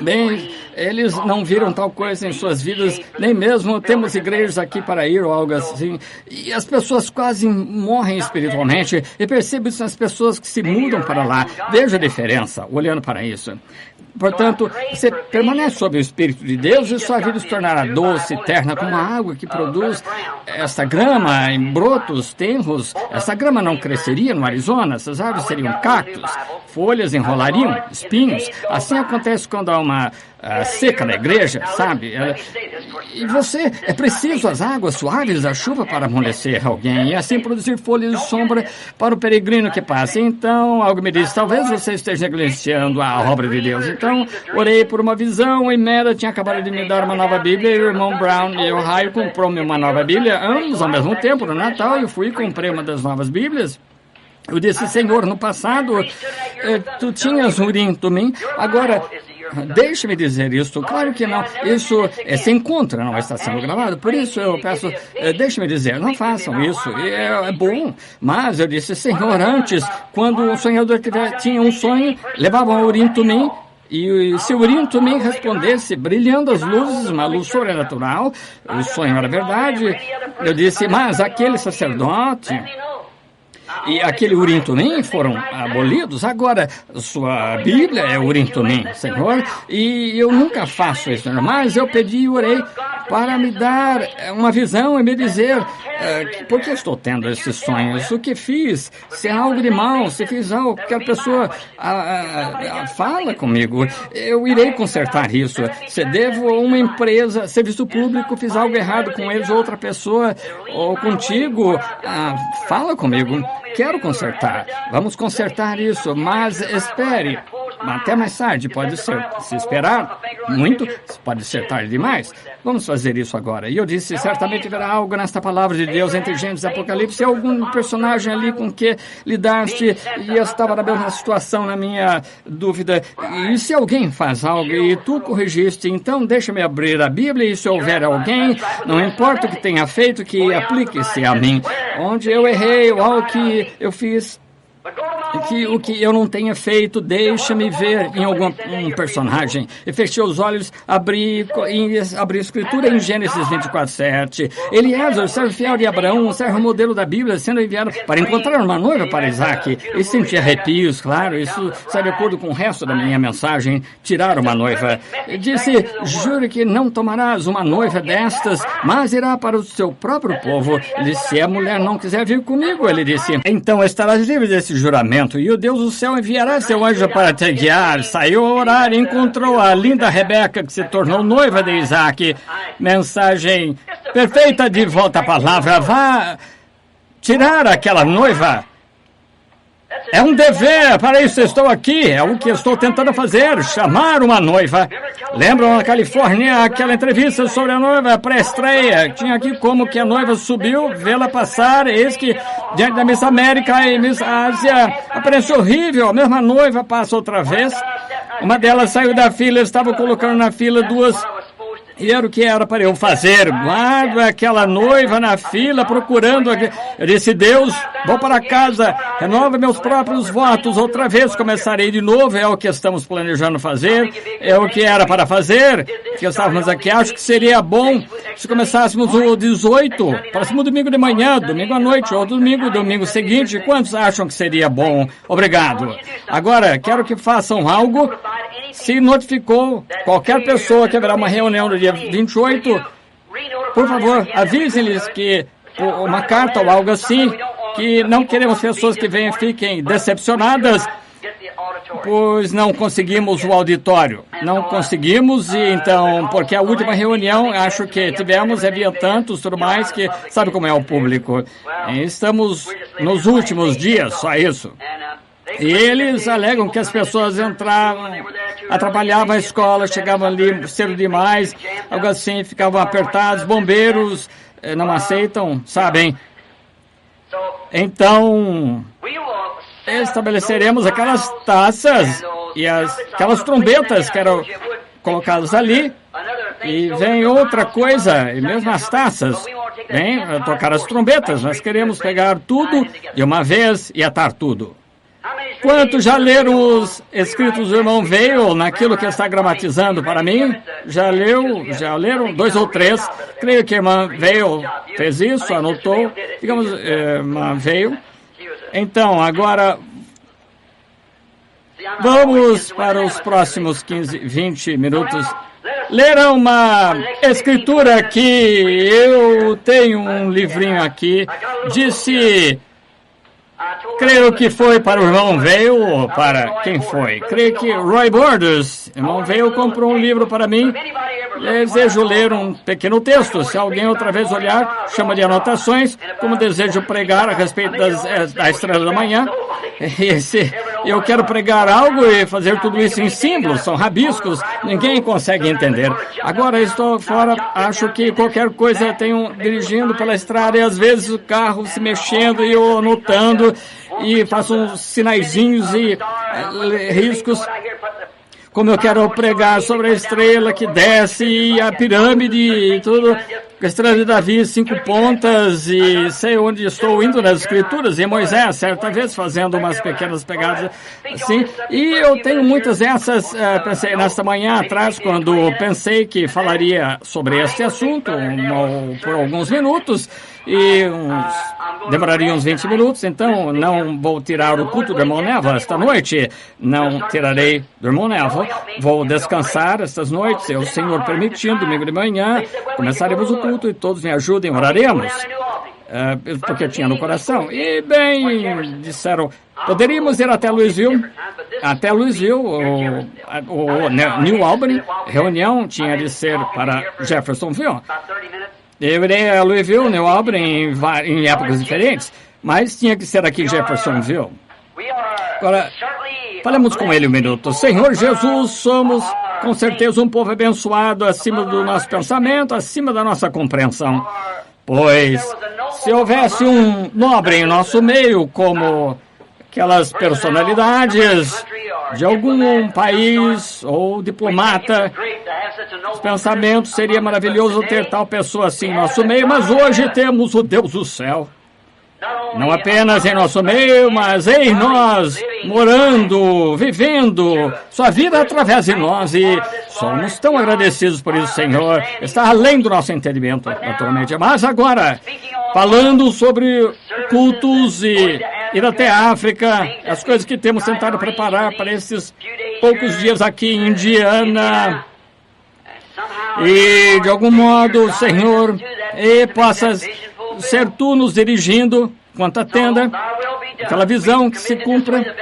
Bem, eles não viram tal coisa em suas vidas, nem mesmo temos igrejas aqui para ir ou algo assim. E as pessoas quase morrem espiritualmente, e percebo isso nas pessoas que se mudam para lá. Veja a diferença, olhando para isso. Portanto, você permanece sob o Espírito de Deus e sua vida se tornará doce, terna, como a água que produz esta grama em brotos tenros. Essa grama não cresceria no Arizona, essas árvores seriam cactos, folhas enrolariam, espinhos. Assim acontece quando há uma seca na igreja, sabe? E você, é preciso as águas suaves da chuva para amolecer alguém e assim produzir folhas de sombra para o peregrino que passa. Então, algo me diz, talvez você esteja negligenciando a obra de Deus. Então, orei por uma visão e Mera tinha acabado de me dar uma nova Bíblia e o irmão Brown e Ohio comprou-me uma nova Bíblia, ambos ao mesmo tempo, no Natal. Eu fui e comprei uma das novas Bíblias. Eu disse, Senhor, no passado, tu tinhas Urim, Tumim, agora... Deixe-me dizer isso, claro que não, isso se encontra, não está sendo gravado, por isso eu peço, deixe-me dizer, não façam isso, é bom, mas eu disse, Senhor, antes, quando o sonhador tinha um sonho, levavam o Urim Tumim, e se o Urim Tumim respondesse, brilhando as luzes, uma luz sobrenatural, o sonho era verdade, eu disse, mas aquele sacerdote... E aquele Urim Tumim foram abolidos. Agora, sua Bíblia é Urim Tumim, Senhor. E eu nunca faço isso, mas eu pedi e orei para me dar uma visão e me dizer por que estou tendo esses sonhos, o que fiz, se é algo de mal, se fiz algo que a pessoa fala comigo. Eu irei consertar isso. Se devo a uma empresa, serviço público, fiz algo errado com eles, outra pessoa, ou contigo, fala comigo. Quero consertar. Vamos consertar isso, mas espere. Até mais tarde, pode ser. Se esperar muito, pode ser tarde demais. Vamos fazer isso agora. E eu disse, certamente haverá algo nesta palavra de Deus entre Gênesis e Apocalipse, algum personagem ali com que lidaste, e eu estava na mesma situação, na minha dúvida. E se alguém faz algo e tu corrigiste, então deixa-me abrir a Bíblia, e se houver alguém, não importa o que tenha feito, que aplique-se a mim. Onde eu errei, ou algo que eu fiz... o que eu não tenha feito, deixa-me ver em algum personagem. E fechei os olhos, abri a escritura em Gênesis 24:7. Eliezer, servo fiel de Abraão, um servo modelo da Bíblia, sendo enviado para encontrar uma noiva para Isaac. E senti arrepios, claro, isso está de acordo com o resto da minha mensagem, tirar uma noiva. Eu disse, jure que não tomarás uma noiva destas, mas irá para o seu próprio povo. Ele disse, se a mulher não quiser vir comigo, ele disse, então estarás livre desse juramento. E o Deus do céu enviará seu anjo para te guiar. Saiu a orar e encontrou a linda Rebeca, que se tornou noiva de Isaac. Mensagem perfeita de volta à palavra. Vá tirar aquela noiva. É um dever, para isso estou aqui, é o que estou tentando fazer, chamar uma noiva. Lembram na Califórnia aquela entrevista sobre a noiva pré-estreia? Tinha aqui como que a noiva subiu, vê-la passar, eis que diante da Miss América e Miss Ásia, apareceu horrível, a mesma noiva passa outra vez. Uma delas saiu da fila, estava colocando na fila duas... E era o que era para eu fazer. Guardo aquela noiva na fila procurando. Eu disse, Deus, vou para casa, renova meus próprios votos. Outra vez começarei de novo. É o que estamos planejando fazer. É o que era para fazer. Que estávamos aqui. Acho que seria bom se começássemos o 18, próximo domingo de manhã, domingo à noite, ou domingo seguinte. Quantos acham que seria bom? Obrigado. Agora, quero que façam algo. Se notificou qualquer pessoa que haverá uma reunião no dia 28, por favor, avisem-lhes que uma carta ou algo assim, que não queremos pessoas que venham e fiquem decepcionadas, pois não conseguimos o auditório. Não conseguimos, e então, porque a última reunião, acho que tivemos, havia tantos, tudo mais, que sabe como é o público. Estamos nos últimos dias, só isso. E eles alegam que as pessoas entravam, atrapalhavam a escola, chegavam ali cedo demais, algo assim, ficavam apertados, bombeiros não aceitam, sabem? Então, estabeleceremos aquelas taças e aquelas trombetas que eram colocadas ali. E vem outra coisa, e mesmo as taças, vem tocar as trombetas. Nós queremos pegar tudo de uma vez e atar tudo. Quantos já leram os escritos do irmão Veio naquilo que está gramatizando para mim? Já leram? 2 ou 3. Creio que a irmã Veio fez isso, anotou. Digamos, irmã Veio. Então, agora, vamos para os próximos 15, 20 minutos. Ler uma escritura que eu tenho um livrinho aqui. Creio que foi para o irmão Veio, ou para quem foi? Creio que Roy Borders, irmão Veio, comprou um livro para mim. Desejo ler um pequeno texto. Se alguém outra vez olhar, chama de anotações. Como desejo pregar a respeito da estrela da manhã. Eu quero pregar algo e fazer tudo isso em símbolos, são rabiscos, ninguém consegue entender. Agora estou fora, acho que qualquer coisa tenho dirigindo pela estrada e às vezes o carro se mexendo e eu anotando e faço uns sinaizinhos e riscos. Como eu quero pregar sobre a estrela que desce e a pirâmide e tudo, a estrela de Davi, 5 pontas, e sei onde estou indo nas escrituras, e Moisés, certa vez, fazendo umas pequenas pegadas assim, e eu tenho muitas dessas, pensei nesta manhã atrás, quando pensei que falaria sobre este assunto, por alguns minutos, e demoraria uns 20 minutos, então não vou tirar o culto do irmão Neva esta noite, não tirarei do irmão Neva, vou descansar estas noites, o Senhor permitindo, domingo de manhã, começaremos o culto e todos me ajudem, oraremos, porque eu tinha no coração, e bem, disseram, poderíamos ir até Louisville, o New Albany, reunião tinha de ser para Jeffersonville. Eu irei a Louisville, New Albany, em épocas diferentes, mas tinha que ser aqui em Jeffersonville. Agora, falemos com ele um minuto. Senhor Jesus, somos com certeza um povo abençoado acima do nosso pensamento, acima da nossa compreensão. Pois, se houvesse um nobre em nosso meio, como aquelas personalidades de algum país ou diplomata, os pensamentos, seria maravilhoso ter tal pessoa assim em nosso meio, mas hoje temos o Deus do céu. Não apenas em nosso meio, mas em nós, morando, vivendo sua vida através de nós, e somos tão agradecidos por isso, Senhor. Está além do nosso entendimento, naturalmente. Mas agora, falando sobre cultos e ir até a África, as coisas que temos tentado preparar para esses poucos dias aqui em Indiana, e de algum modo, Senhor, e possas ser tu nos dirigindo quanto à tenda, aquela visão que se cumpra,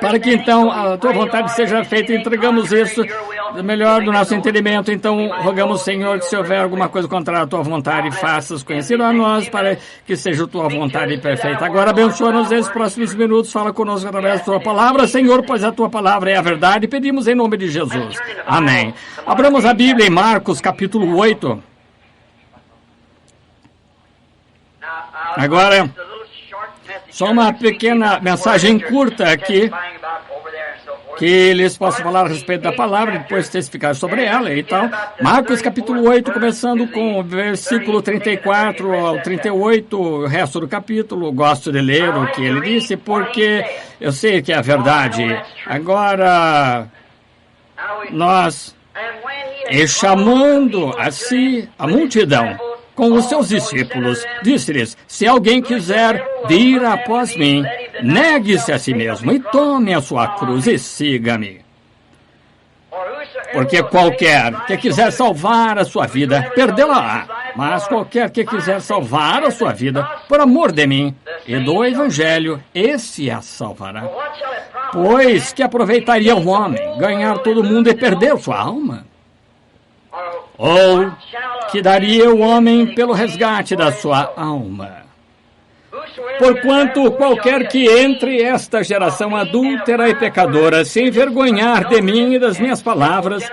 para que então a tua vontade seja feita. Entregamos isso melhor do nosso entendimento. Então rogamos, Senhor, que se houver alguma coisa contrária à tua vontade, faças conhecido a nós, para que seja a tua vontade perfeita. Agora abençoa-nos nesses próximos minutos, fala conosco através da tua palavra, Senhor, pois a tua palavra é a verdade. Pedimos em nome de Jesus. Amém. Abramos a Bíblia em Marcos, capítulo 8. Agora, só uma pequena mensagem curta aqui, que eles possam falar a respeito da palavra, depois testificar sobre ela e tal. Marcos capítulo 8, começando com o versículo 34 ao 38, o resto do capítulo. Gosto de ler o que ele disse, porque eu sei que é a verdade. Agora, nós, e chamando a si a multidão, com os seus discípulos, disse-lhes, se alguém quiser vir após mim, negue-se a si mesmo e tome a sua cruz e siga-me. Porque qualquer que quiser salvar a sua vida, perdê-la-á. Mas qualquer que quiser salvar a sua vida, por amor de mim e do Evangelho, esse a salvará. Pois que aproveitaria o homem ganhar todo mundo e perder sua alma? Ou que daria o homem pelo resgate da sua alma? Porquanto qualquer que entre esta geração adúltera e pecadora se envergonhar de mim e das minhas palavras,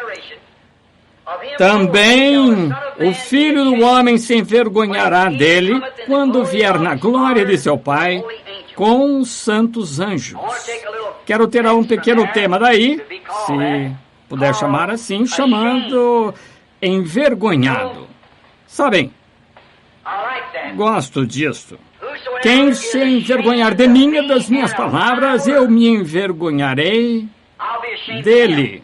também o Filho do Homem se envergonhará dele quando vier na glória de seu Pai com os santos anjos. Quero tirar um pequeno tema daí, se puder chamar assim, chamando envergonhado. Sabem, gosto disso. Quem se envergonhar de mim e das minhas palavras, eu me envergonharei dele.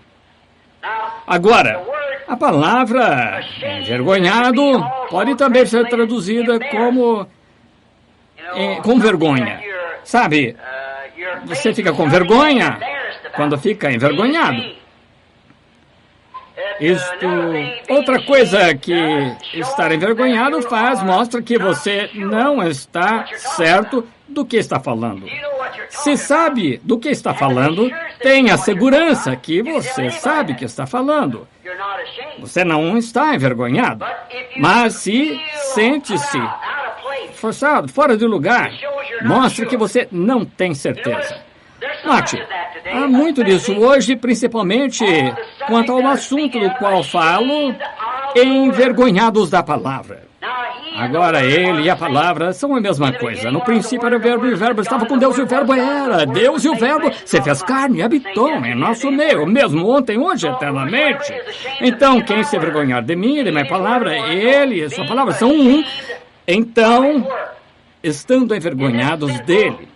Agora, a palavra envergonhado pode também ser traduzida como com vergonha. Sabe, você fica com vergonha quando fica envergonhado. Outra coisa que estar envergonhado mostra que você não está certo do que está falando. Se sabe do que está falando, tenha segurança que você sabe que está falando. Você não está envergonhado, mas se sente-se forçado, fora de lugar, mostra que você não tem certeza. Note, há muito disso hoje, principalmente quanto ao assunto do qual falo, envergonhados da palavra. Agora ele e a palavra são a mesma coisa. No princípio era o verbo e o verbo estava com Deus e o verbo era Deus e o verbo se fez carne e habitou em nosso meio, mesmo ontem, hoje, eternamente. Então, quem se envergonhar de mim e de minha palavra, ele e a sua palavra são um. Então, estando envergonhados dele.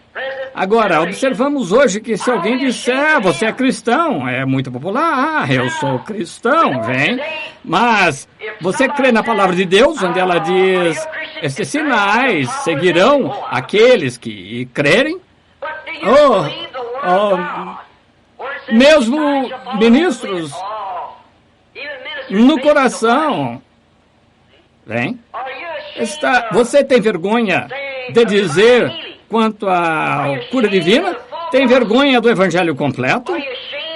Agora, observamos hoje que se alguém disser, você é cristão, é muito popular, eu sou cristão, vem. Mas você crê na palavra de Deus, onde ela diz, estes sinais seguirão aqueles que crerem? Mesmo ministros no coração, vem. Você tem vergonha de dizer quanto à cura divina? Tem vergonha do evangelho completo?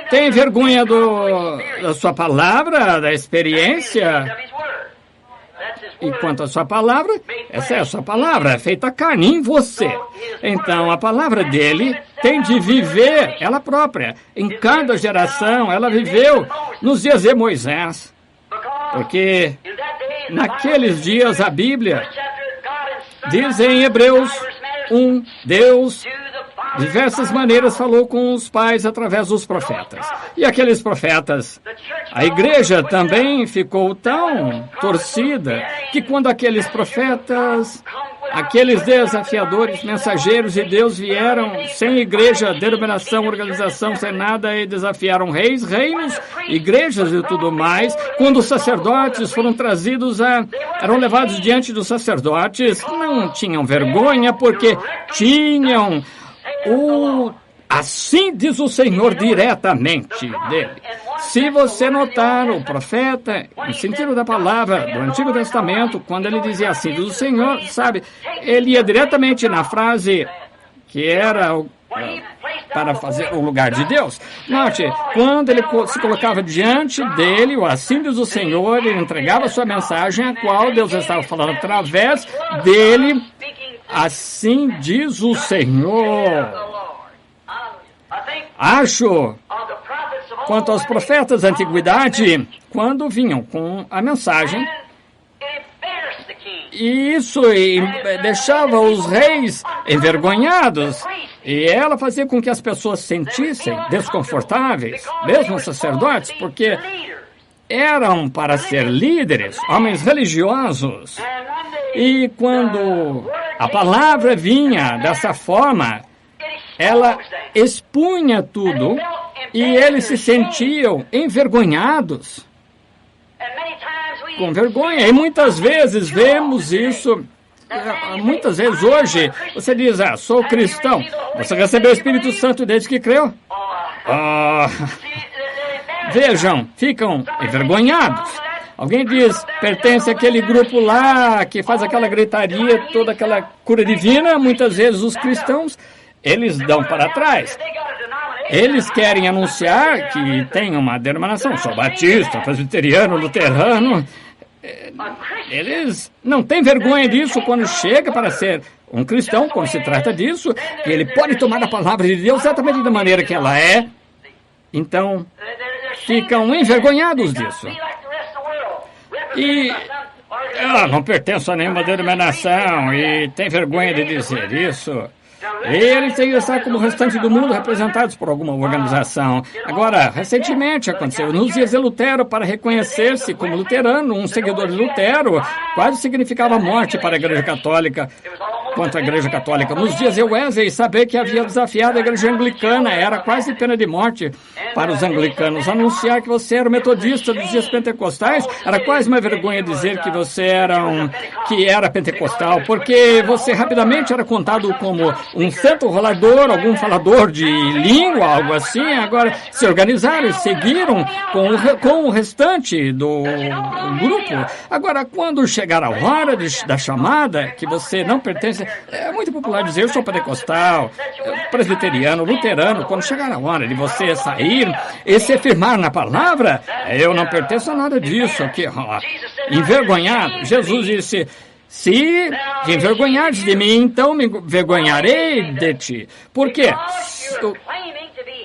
Tem vergonha da sua palavra, da experiência? E quanto à sua palavra, essa é a sua palavra, é feita carne em você. Então, a palavra dele tem de viver ela própria. Em cada geração, ela viveu nos dias de Moisés. Porque naqueles dias a Bíblia diz em Hebreus 1, Deus, de diversas maneiras, falou com os pais através dos profetas. E aqueles profetas, a igreja também ficou tão torcida que quando aqueles profetas, aqueles desafiadores, mensageiros de Deus vieram sem igreja, denominação, organização, sem nada e desafiaram reis, reinos, igrejas e tudo mais. Quando os sacerdotes foram eram levados diante dos sacerdotes, não tinham vergonha porque tinham assim diz o Senhor diretamente dele. Se você notar o profeta, no sentido da palavra do Antigo Testamento, quando ele dizia assim, diz o Senhor, sabe, ele ia diretamente na frase que era para fazer o lugar de Deus. Note, quando ele se colocava diante dele, o assim diz o Senhor, ele entregava a sua mensagem, a qual Deus estava falando através dele, assim diz o Senhor. Acho, quanto aos profetas da antiguidade, quando vinham com a mensagem, e isso deixava os reis envergonhados, e ela fazia com que as pessoas se sentissem desconfortáveis, mesmo os sacerdotes, porque eram para ser líderes, homens religiosos. E quando a palavra vinha dessa forma, ela expunha tudo e eles se sentiam envergonhados, com vergonha. E muitas vezes vemos isso, muitas vezes hoje, você diz, sou cristão. Você recebeu o Espírito Santo desde que creu? Vejam, ficam envergonhados. Alguém diz, pertence àquele grupo lá, que faz aquela gritaria, toda aquela cura divina. Muitas vezes os cristãos, eles dão para trás. Eles querem anunciar que tem uma denominação, sou batista, presbiteriano, luterano. Eles não têm vergonha disso quando chega para ser um cristão, quando se trata disso, que ele pode tomar a palavra de Deus exatamente da maneira que ela é. Então, ficam envergonhados disso. E eu não pertenço a nenhuma denominação e tem vergonha de dizer isso. Eles têm que estar como o restante do mundo representados por alguma organização. Agora, recentemente aconteceu, nos dias de Lutero, para reconhecer-se como luterano, um seguidor de Lutero, quase significava morte para a Igreja Católica. Quanto à Igreja Católica, nos dias de Wesley, saber que havia desafiado a Igreja Anglicana era quase pena de morte para os anglicanos. Anunciar que você era metodista dos dias pentecostais era quase uma vergonha dizer que você era pentecostal, porque você rapidamente era contado como um santo rolador, algum falador de língua, algo assim. Agora, se organizaram e seguiram com o restante do grupo. Agora, quando chegar a hora da chamada, que você não pertence. É muito popular dizer, eu sou pentecostal, presbiteriano, luterano. Quando chegar a hora de você sair e se firmar na palavra, eu não pertenço a nada disso. Aqui, envergonhado, Jesus disse, se te envergonhares de mim, então me envergonharei de ti. Por quê?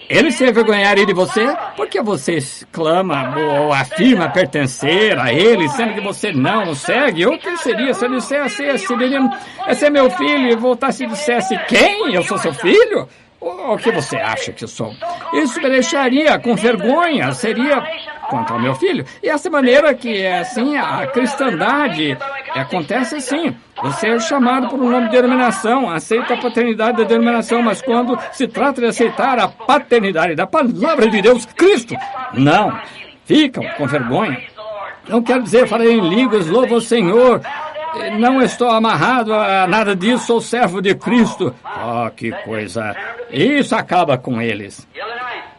Ele se envergonharia de você porque você clama ou afirma pertencer a ele, sendo que você não o segue. O que seria se eu dissesse, esse menino, esse é meu filho, e voltasse e dissesse, quem? Eu sou seu filho? O que você acha que sou? Isso me deixaria com vergonha, seria quanto ao meu filho. E essa maneira que, assim, a cristandade acontece assim. Você é chamado por um nome de denominação, aceita a paternidade da denominação, mas quando se trata de aceitar a paternidade da palavra de Deus, Cristo, não, ficam com vergonha. Não quero dizer, falei em línguas, louvo o Senhor, não estou amarrado a nada disso, sou servo de Cristo. Oh, que coisa, isso acaba com eles.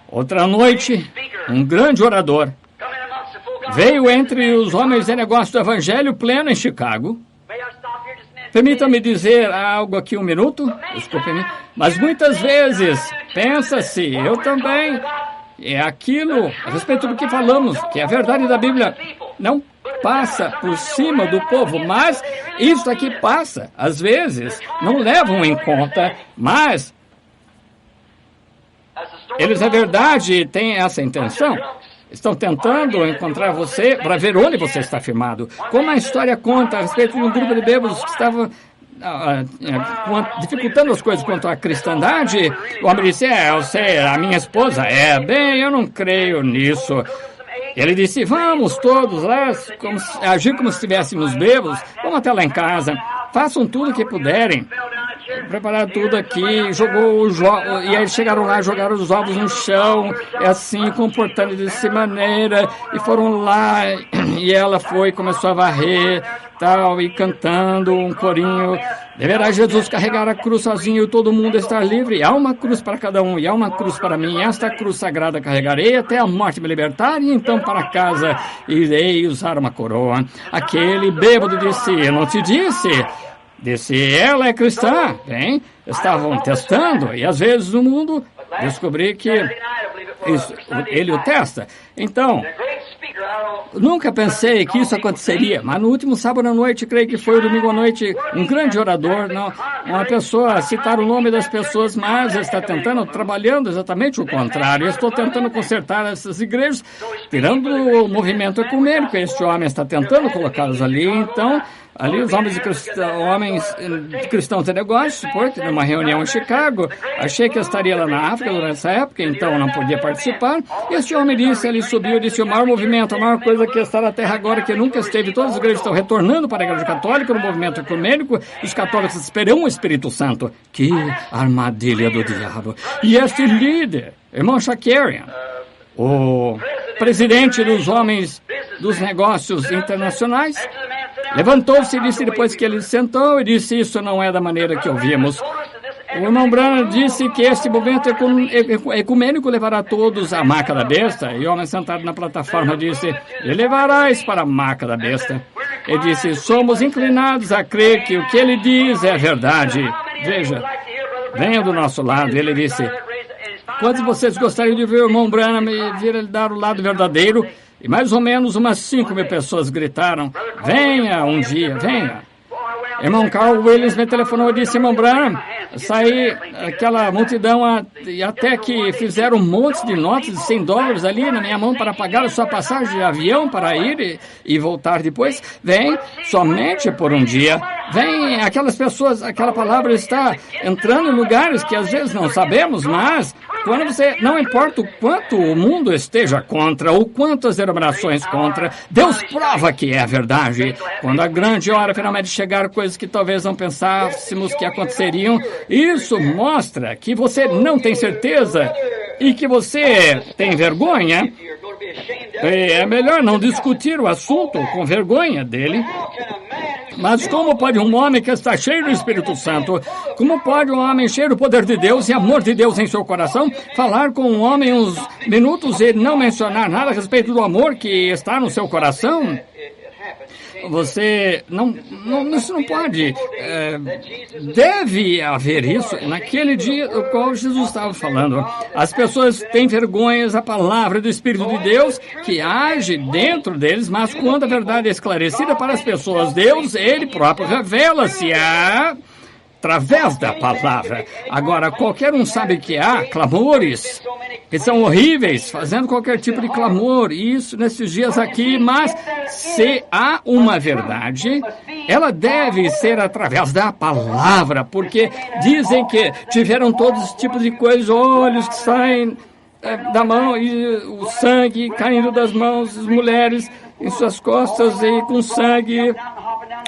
Outra noite, um grande orador veio entre os homens de negócio do Evangelho pleno em Chicago. Permita-me dizer algo aqui um minuto, desculpe-me, mas muitas vezes pensa-se, eu também, é aquilo a respeito do que falamos, que é a verdade da Bíblia, não passa por cima do povo, mas isso aqui passa, às vezes, não levam em conta, mas eles, na verdade, têm essa intenção. Estão tentando encontrar você para ver onde você está firmado. Como a história conta a respeito de um grupo de bêbados que estava dificultando as coisas quanto à cristandade, o homem disse, eu sei, a minha esposa bem, eu não creio nisso. Ele disse, vamos todos lá, agir como se estivéssemos bêbados, vamos até lá em casa, façam tudo o que puderem. Prepararam tudo aqui, e aí chegaram lá, jogaram os ovos no chão, assim, comportando dessa maneira, e foram lá, e ela começou a varrer, tal, e cantando um corinho, deverá Jesus carregar a cruz sozinho e todo mundo estar livre, há uma cruz para cada um, e há uma cruz para mim, esta cruz sagrada carregarei até a morte me libertar, e então para casa irei usar uma coroa. Aquele bêbado disse, eu não te disse... Disse, ela é cristã, bem, estavam testando, e às vezes no mundo descobri que ele o testa. Então, nunca pensei que isso aconteceria, mas no último sábado à noite, creio que foi o domingo à noite, um grande orador, uma pessoa, citar o nome das pessoas, mas está trabalhando exatamente o contrário. Eu estou tentando consertar essas igrejas, tirando o movimento ecumênico. Este homem está tentando colocá-los ali, então... Ali os homens de cristãos de negócio, porque numa reunião em Chicago, achei que eu estaria lá na África durante essa época, então não podia participar. E este homem disse, ele subiu e disse, o maior movimento, a maior coisa que está na Terra agora, que nunca esteve, todas as igrejas estão retornando para a Igreja Católica, no movimento ecumênico, os católicos esperam o Espírito Santo. Que armadilha do diabo. E este líder, irmão Shakarian, o presidente dos homens dos negócios internacionais, levantou-se e disse, depois que ele sentou, e disse, isso não é da maneira que ouvimos. O irmão Branham disse que este movimento ecumênico levará todos à maca da besta. E o homem sentado na plataforma disse, e levarás para a maca da besta. Ele disse, somos inclinados a crer que o que ele diz é verdade. Veja, venha do nosso lado. Ele disse, quantos de vocês gostariam de ver o irmão Branham vir ele dar o lado verdadeiro? E mais ou menos umas 5.000 pessoas gritaram, venha um dia, venha. Irmão Carl Williams me telefonou e disse, irmão Branham, saí aquela multidão e até que fizeram um monte de notas de $100 ali na minha mão para pagar a sua passagem de avião para ir e voltar depois. Vem somente por um dia. Vem aquelas pessoas, aquela palavra está entrando em lugares que às vezes não sabemos, mas quando você, não importa o quanto o mundo esteja contra, ou quantas denominações contra, Deus prova que é verdade. Quando a grande hora finalmente chegar, coisas que talvez não pensássemos que aconteceriam, isso mostra que você não tem certeza e que você tem vergonha. É melhor não discutir o assunto com vergonha dele. Mas como pode um homem que está cheio do Espírito Santo, como pode um homem cheio do poder de Deus e amor de Deus em seu coração, falar com um homem uns minutos e não mencionar nada a respeito do amor que está no seu coração? Você isso não pode. Deve haver isso. Naquele dia do qual Jesus estava falando, as pessoas têm vergonhas da palavra do Espírito de Deus que age dentro deles, mas quando a verdade é esclarecida para as pessoas, Deus, Ele próprio revela-se através da palavra. Agora, qualquer um sabe que há clamores que são horríveis, fazendo qualquer tipo de clamor, isso nesses dias aqui, mas se há uma verdade, ela deve ser através da palavra, porque dizem que tiveram todos os tipos de coisas, olhos que saem da mão e o sangue caindo das mãos das mulheres em suas costas e com sangue,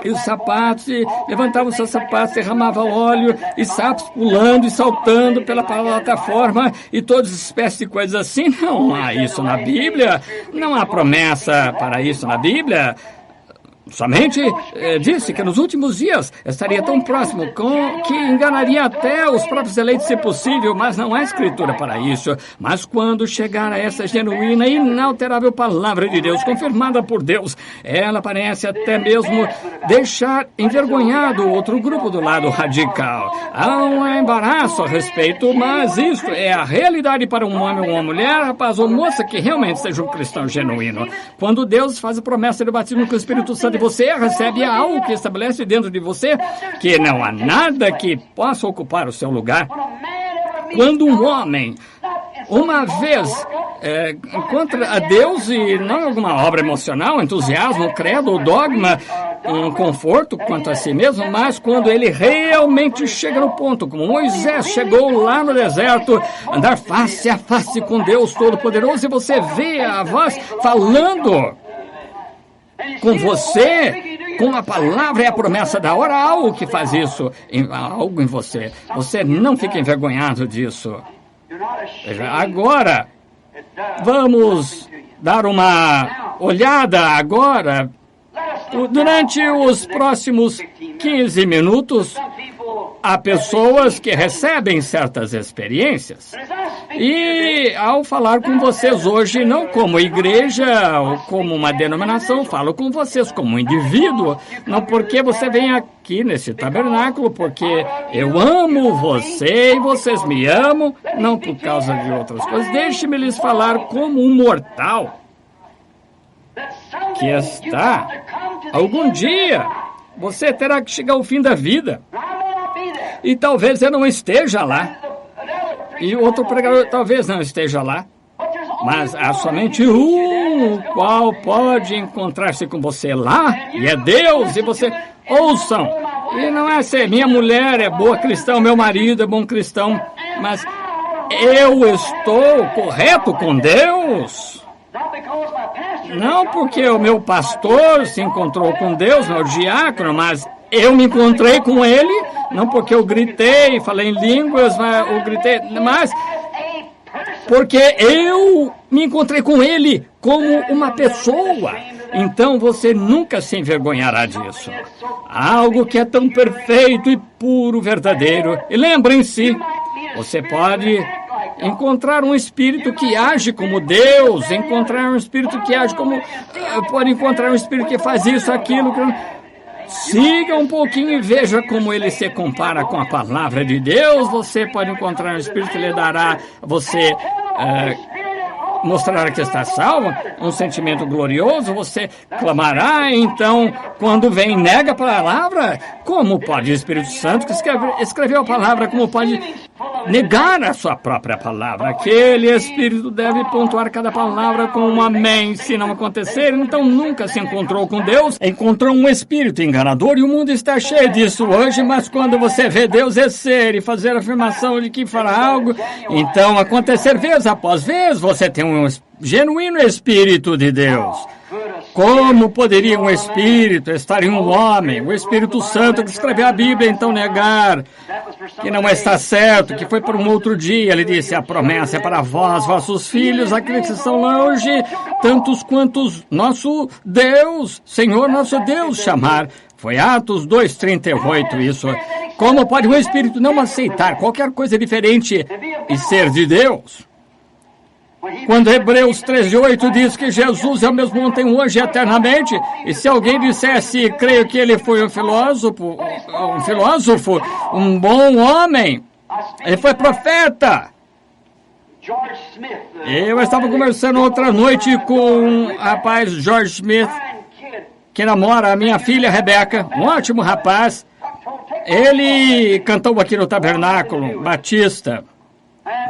e os sapatos, e levantavam seus sapatos, derramava óleo, e sapos pulando e saltando pela plataforma, e todas as espécies de coisas assim. Não há isso na Bíblia, não há promessa para isso na Bíblia. Somente disse que nos últimos dias estaria tão próximo que enganaria até os próprios eleitos, se possível, mas não há escritura para isso. Mas quando chegar a essa genuína e inalterável palavra de Deus, confirmada por Deus, ela parece até mesmo deixar envergonhado o outro grupo do lado radical. Há um embaraço a respeito, mas isso é a realidade para um homem ou uma mulher, rapaz ou moça, que realmente seja um cristão genuíno. Quando Deus faz a promessa do batismo com o Espírito Santo, você recebe algo que estabelece dentro de você que não há nada que possa ocupar o seu lugar. Quando um homem, uma vez, encontra a Deus e não alguma obra emocional, entusiasmo, credo ou dogma, um conforto quanto a si mesmo, mas quando ele realmente chega no ponto, como Moisés chegou lá no deserto, andar face a face com Deus Todo-Poderoso, e você vê a voz falando com você, com a palavra e a promessa da hora, algo que faz isso, algo em você. Você não fica envergonhado disso. Agora, vamos dar uma olhada agora, durante os próximos 15 minutos, há pessoas que recebem certas experiências. E ao falar com vocês hoje, não como igreja ou como uma denominação, falo com vocês como um indivíduo. Não porque você vem aqui nesse tabernáculo, porque eu amo você e vocês me amam, não por causa de outras coisas. Deixe-me lhes falar como um mortal que está, algum dia, você terá que chegar ao fim da vida. E talvez eu não esteja lá. E outro pregador talvez não esteja lá. Mas há somente um qual pode encontrar-se com você lá. E é Deus. E você, ouçam. E não é ser minha mulher é boa cristã, meu marido é bom cristão. Mas eu estou correto com Deus. Não porque o meu pastor se encontrou com Deus, meu diácono, mas eu me encontrei com ele, não porque eu gritei, falei em línguas, mas porque eu me encontrei com ele como uma pessoa. Então você nunca se envergonhará disso. Algo que é tão perfeito e puro, verdadeiro. E lembrem-se, você pode encontrar um espírito que age como Deus, encontrar um espírito que age como... Pode encontrar um espírito que faz isso, aquilo... Siga um pouquinho e veja como ele se compara com a palavra de Deus. Você pode encontrar um espírito que lhe dará a você mostrará que está salvo, um sentimento glorioso, você clamará, então, quando vem nega a palavra, como pode o Espírito Santo que escreveu a palavra, como pode negar a sua própria palavra? Aquele Espírito deve pontuar cada palavra com um amém. Se não acontecer, então nunca se encontrou com Deus, encontrou um espírito enganador, e o mundo está cheio disso hoje. Mas quando você vê Deus descer e fazer a afirmação de que fará algo, então acontecer vez após vez, você tem um genuíno Espírito de Deus. Como poderia um Espírito estar em um homem, o Espírito Santo que escreveu a Bíblia, então negar que não está certo, que foi por um outro dia? Ele disse, a promessa é para vós, vossos filhos, aqueles que estão longe, tantos quantos nosso Deus, Senhor nosso Deus, chamar. Foi Atos 2:38 isso. Como pode um Espírito não aceitar qualquer coisa diferente e ser de Deus? Quando Hebreus 13:8 diz que Jesus é o mesmo ontem, hoje e eternamente, e se alguém dissesse, creio que ele foi um filósofo, um bom homem, ele foi profeta. Eu estava conversando outra noite com um rapaz, George Smith, que namora a minha filha Rebeca, um ótimo rapaz. Ele cantou aqui no Tabernáculo Batista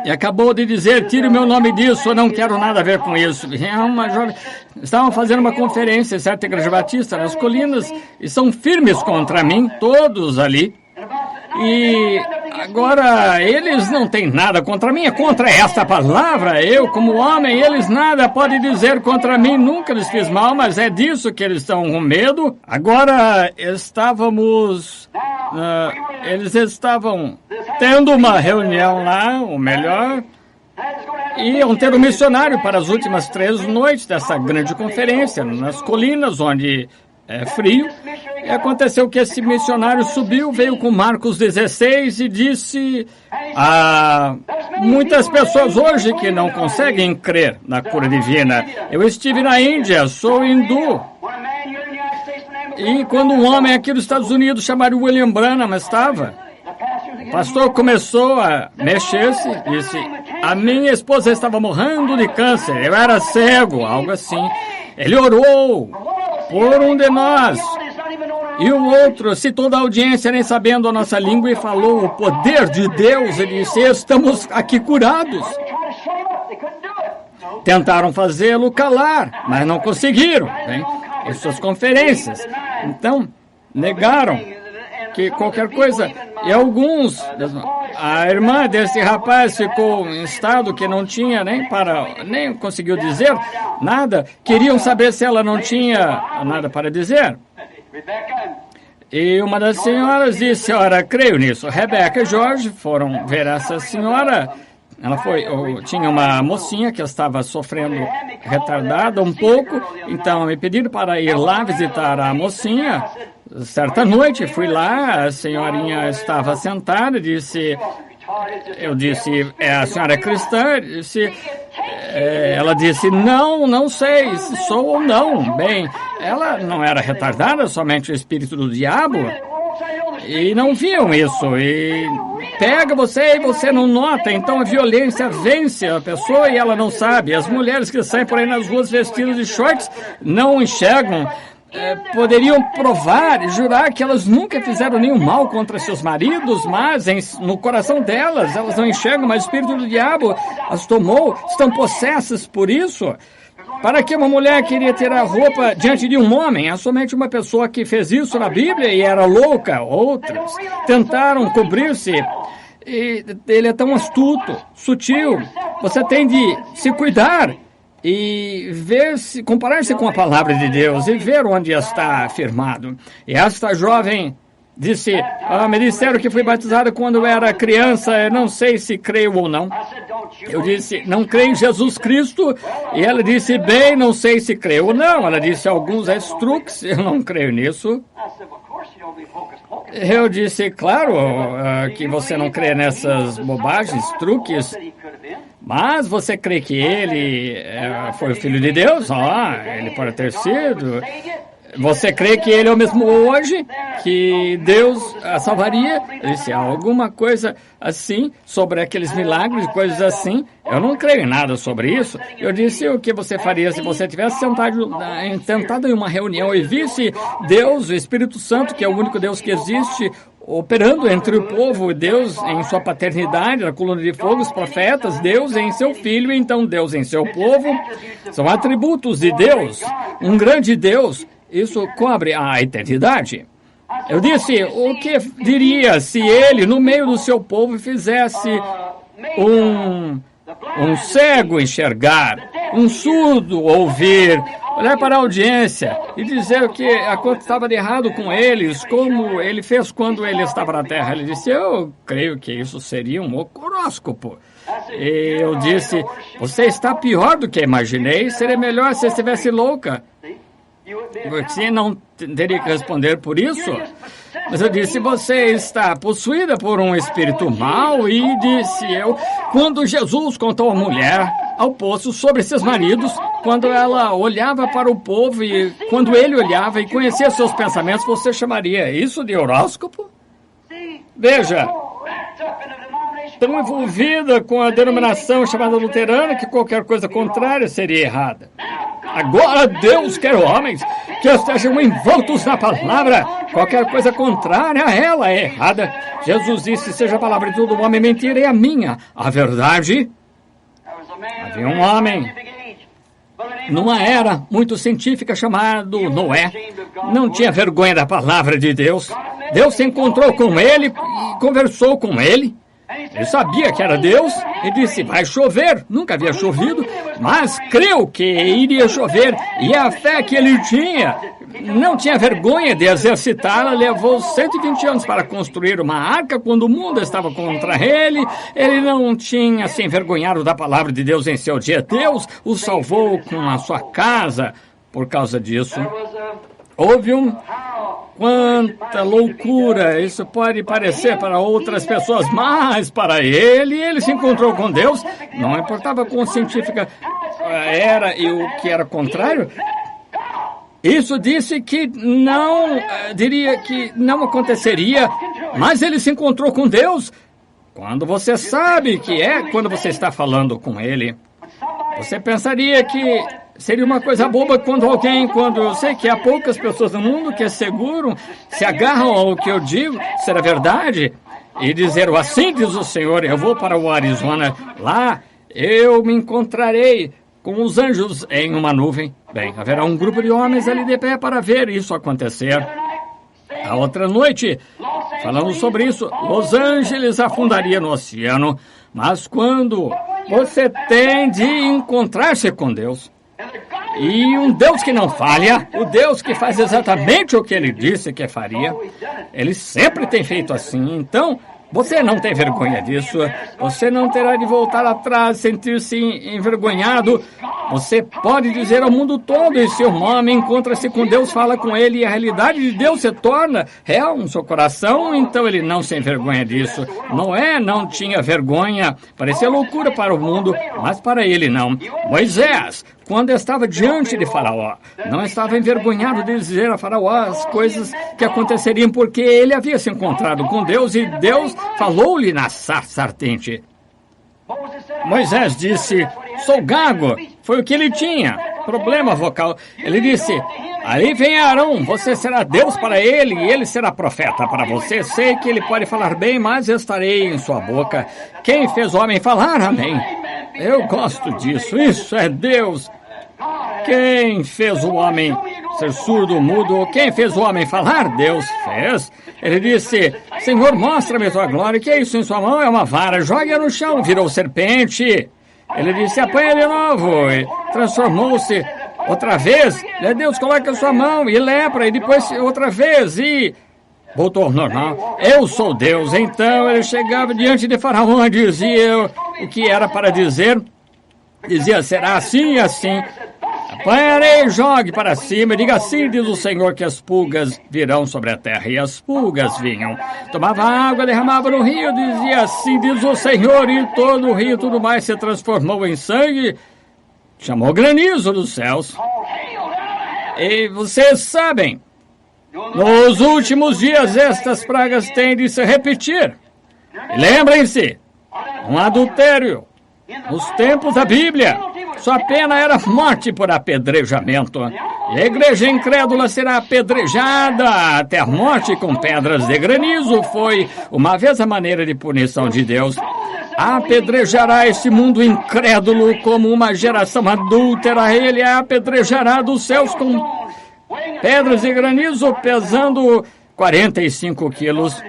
e acabou de dizer, tire o meu nome disso, eu não quero nada a ver com isso. É uma jovem... Estavam fazendo uma conferência em certa igreja batista nas colinas e são firmes contra mim, todos ali. E agora eles não têm nada contra mim, é contra esta palavra. Eu, como homem, eles nada podem dizer contra mim, nunca lhes fiz mal, mas é disso que eles estão com medo. Agora eles estavam tendo uma reunião lá, ou melhor, iam ter um missionário para as últimas 3 noites dessa grande conferência, nas colinas, onde é frio. E aconteceu que esse missionário subiu, veio com Marcos 16 e disse a muitas pessoas hoje que não conseguem crer na cura divina. Eu estive na Índia, sou hindu. E quando um homem aqui dos Estados Unidos, chamado William Branham, estava, o pastor começou a mexer-se, disse, a minha esposa estava morrendo de câncer, eu era cego, algo assim. Ele orou por um de nós. E o outro citou da audiência, nem sabendo a nossa língua, e falou o poder de Deus. Ele disse, estamos aqui curados. Tentaram fazê-lo calar, mas não conseguiram, hein? Em suas conferências. Então, negaram que qualquer coisa. E alguns, a irmã desse rapaz ficou em estado que não tinha nem conseguiu dizer nada. Queriam saber se ela não tinha nada para dizer. E uma das senhoras disse, ora, creio nisso. Rebeca e Jorge foram ver essa senhora. Ela tinha uma mocinha que estava sofrendo retardada um pouco, então me pediram para ir lá visitar a mocinha. Certa noite fui lá, a senhorinha estava sentada, eu disse, a senhora é cristã? Ela disse, não sei se sou ou não. Bem, ela não era retardada, somente o espírito do diabo. E não viam isso, e pega você e você não nota, então a violência vence a pessoa e ela não sabe. As mulheres que saem por aí nas ruas vestidas de shorts não enxergam, poderiam provar e jurar que elas nunca fizeram nenhum mal contra seus maridos, mas no coração delas, elas não enxergam, mas o espírito do diabo as tomou, estão possessas por isso. Para que uma mulher queria tirar a roupa diante de um homem? Há somente uma pessoa que fez isso na Bíblia e era louca. Outras tentaram cobrir-se. E ele é tão astuto, sutil. Você tem de se cuidar e comparar-se com a palavra de Deus e ver onde está afirmado. E esta jovem disse, me disseram que fui batizada quando era criança, eu não sei se creio ou não. Eu disse, não creio em Jesus Cristo. E ela disse, bem, não sei se creio ou não. Ela disse, alguns truques, eu não creio nisso. Eu disse, claro, que você não crê nessas bobagens, truques. Mas você crê que ele foi o Filho de Deus? Ele pode ter sido. Você crê que ele é o mesmo hoje? Que Deus a salvaria? Ele disse, alguma coisa assim, sobre aqueles milagres, coisas assim. Eu não creio em nada sobre isso. Eu disse, o que você faria se você tivesse sentado em uma reunião e visse Deus, o Espírito Santo, que é o único Deus que existe, operando entre o povo, Deus em sua paternidade, na coluna de fogo, os profetas, Deus em seu filho, então Deus em seu povo, são atributos de Deus, um grande Deus, isso cobre a eternidade. Eu disse, o que diria se ele, no meio do seu povo, fizesse um cego enxergar, um surdo ouvir, olhar para a audiência e dizer o que estava de errado com eles, como ele fez quando ele estava na Terra. Ele disse, eu creio que isso seria um horóscopo. E eu disse, você está pior do que imaginei, seria melhor se estivesse louca. Você não teria que responder por isso? Mas eu disse, você está possuída por um espírito mau, e disse eu, quando Jesus contou à mulher, ao poço, sobre seus maridos, quando ela olhava para o povo e quando ele olhava e conhecia seus pensamentos, você chamaria isso de horóscopo? Veja, tão envolvida com a denominação chamada luterana que qualquer coisa contrária seria errada. Agora Deus quer homens que estejam envoltos na palavra. Qualquer coisa contrária a ela é errada. Jesus disse, seja a palavra de todo homem, mentira é a minha. A verdade, havia um homem numa era muito científica chamado Noé. Não tinha vergonha da palavra de Deus. Deus se encontrou com ele e conversou com ele. Ele sabia que era Deus e disse, vai chover. Nunca havia chovido, mas creu que iria chover. E a fé que ele tinha, não tinha vergonha de exercitá-la. Levou 120 anos para construir uma arca quando o mundo estava contra ele. Ele não tinha se envergonhado da palavra de Deus em seu dia. Deus o salvou com a sua casa por causa disso. Houve quanta loucura, isso pode parecer para outras pessoas, mas para ele se encontrou com Deus, não importava quão científica era e o que era contrário. Isso disse que não, diria que não aconteceria, mas ele se encontrou com Deus. Quando você sabe que é quando você está falando com ele, você pensaria que seria uma coisa boba quando eu sei que há poucas pessoas no mundo que asseguram, se agarram ao que eu digo, será verdade, e dizer, assim diz o Senhor, eu vou para o Arizona, lá eu me encontrarei com os anjos em uma nuvem. Bem, haverá um grupo de homens ali de pé para ver isso acontecer. A outra noite, falando sobre isso, Los Angeles afundaria no oceano, mas quando você tem de encontrar-se com Deus, e um Deus que não falha, o Deus que faz exatamente o que ele disse que faria, ele sempre tem feito assim. Então, você não tem vergonha disso, você não terá de voltar atrás, sentir-se envergonhado. Você pode dizer ao mundo todo, e se um homem encontra-se com Deus, fala com ele, e a realidade de Deus se torna real no seu coração, então ele não se envergonha disso. Noé não tinha vergonha, parecia loucura para o mundo, mas para ele não. Moisés, quando estava diante de Faraó, não estava envergonhado de dizer a Faraó as coisas que aconteceriam, porque ele havia se encontrado com Deus e Deus falou-lhe na sarça ardente. Moisés disse, sou gago, foi o que ele tinha, problema vocal. Ele disse, aí vem Arão, você será Deus para ele e ele será profeta para você. Sei que ele pode falar bem, mas estarei em sua boca. Quem fez o homem falar? Amém. Eu gosto disso, isso é Deus. Quem fez o homem ser surdo, mudo? Quem fez o homem falar? Deus fez. Ele disse, Senhor, mostra-me tua glória. Que é isso em sua mão? É uma vara. Jogue-a no chão. Virou serpente. Ele disse, apanha de novo. E transformou-se outra vez. Deus coloca a sua mão e lepra. E depois outra vez. E voltou ao normal. Eu sou Deus. Então ele chegava diante de Faraó e dizia o que era para dizer. Dizia, será assim e assim. Apanharei, jogue para cima e diga, assim diz o Senhor, que as pulgas virão sobre a terra. E as pulgas vinham. Tomava água, derramava no rio, dizia, assim diz o Senhor, e todo o rio, tudo mais se transformou em sangue. Chamou granizo dos céus. E vocês sabem, nos últimos dias estas pragas têm de se repetir. E lembrem-se, um adultério. Nos tempos da Bíblia, sua pena era morte por apedrejamento. E a igreja incrédula será apedrejada até a morte com pedras de granizo. Foi uma vez a maneira de punição de Deus. Apedrejará esse mundo incrédulo como uma geração adúltera. Ele apedrejará dos céus com pedras de granizo pesando 45 quilos.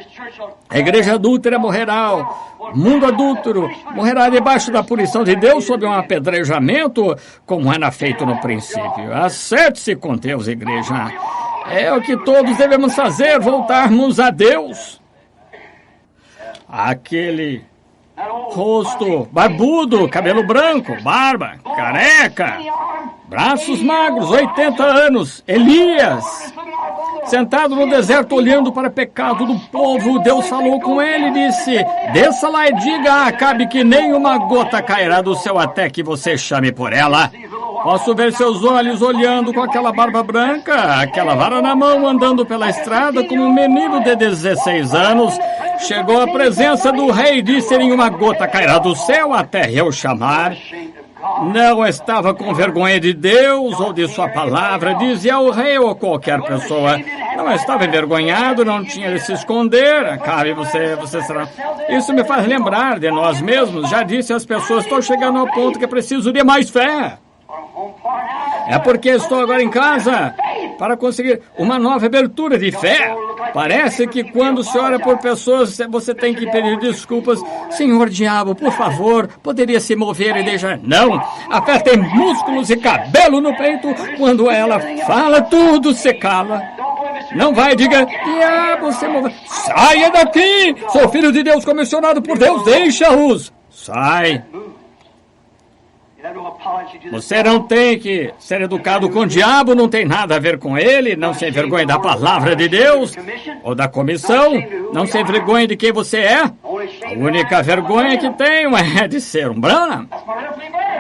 A igreja adúltera morrerá. O mundo adúltero morrerá debaixo da punição de Deus sob um apedrejamento, como era feito no princípio. Acerte-se com Deus, igreja. É o que todos devemos fazer, voltarmos a Deus. Aquele rosto barbudo, cabelo branco, barba, careca, braços magros, 80 anos, Elias. Sentado no deserto, olhando para o pecado do povo, Deus falou com ele e disse: desça lá e diga a Acabe que nenhuma gota cairá do céu até que você chame por ela. Posso ver seus olhos olhando com aquela barba branca, aquela vara na mão, andando pela estrada como um menino de 16 anos. Chegou à presença do rei e disse: nenhuma gota cairá do céu até eu chamar. Não estava com vergonha de Deus ou de sua palavra, dizia ao rei ou qualquer pessoa. Não estava envergonhado, não tinha de se esconder. Acabe, você será. Isso me faz lembrar de nós mesmos. Já disse às pessoas, estou chegando ao ponto que preciso de mais fé. É porque estou agora em casa para conseguir uma nova abertura de fé. Parece que quando se ora por pessoas, você tem que pedir desculpas. Senhor diabo, por favor, poderia se mover e deixar... Não, a fé tem músculos e cabelo no peito. Quando ela fala, tudo se cala. Não vai, diga, diabo, se move. Saia daqui! Sou filho de Deus, comissionado por Deus, deixa-os. Sai. Você não tem que ser educado com o diabo, não tem nada a ver com ele, não se envergonhe da palavra de Deus ou da comissão, não se envergonhe de quem você é. A única vergonha que tenho é de ser um Branham.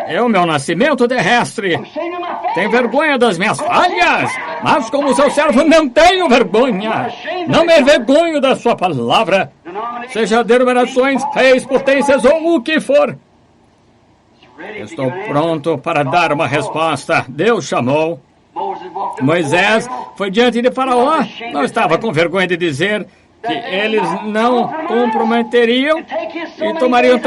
É o meu nascimento terrestre. Tenho vergonha das minhas falhas, mas como seu servo não tenho vergonha. Não me envergonho da sua palavra, seja denominações, reis, potências ou o que for. Estou pronto para dar uma resposta. Deus chamou. Moisés foi diante de Faraó. Não estava com vergonha de dizer que eles não comprometeriam e tomariam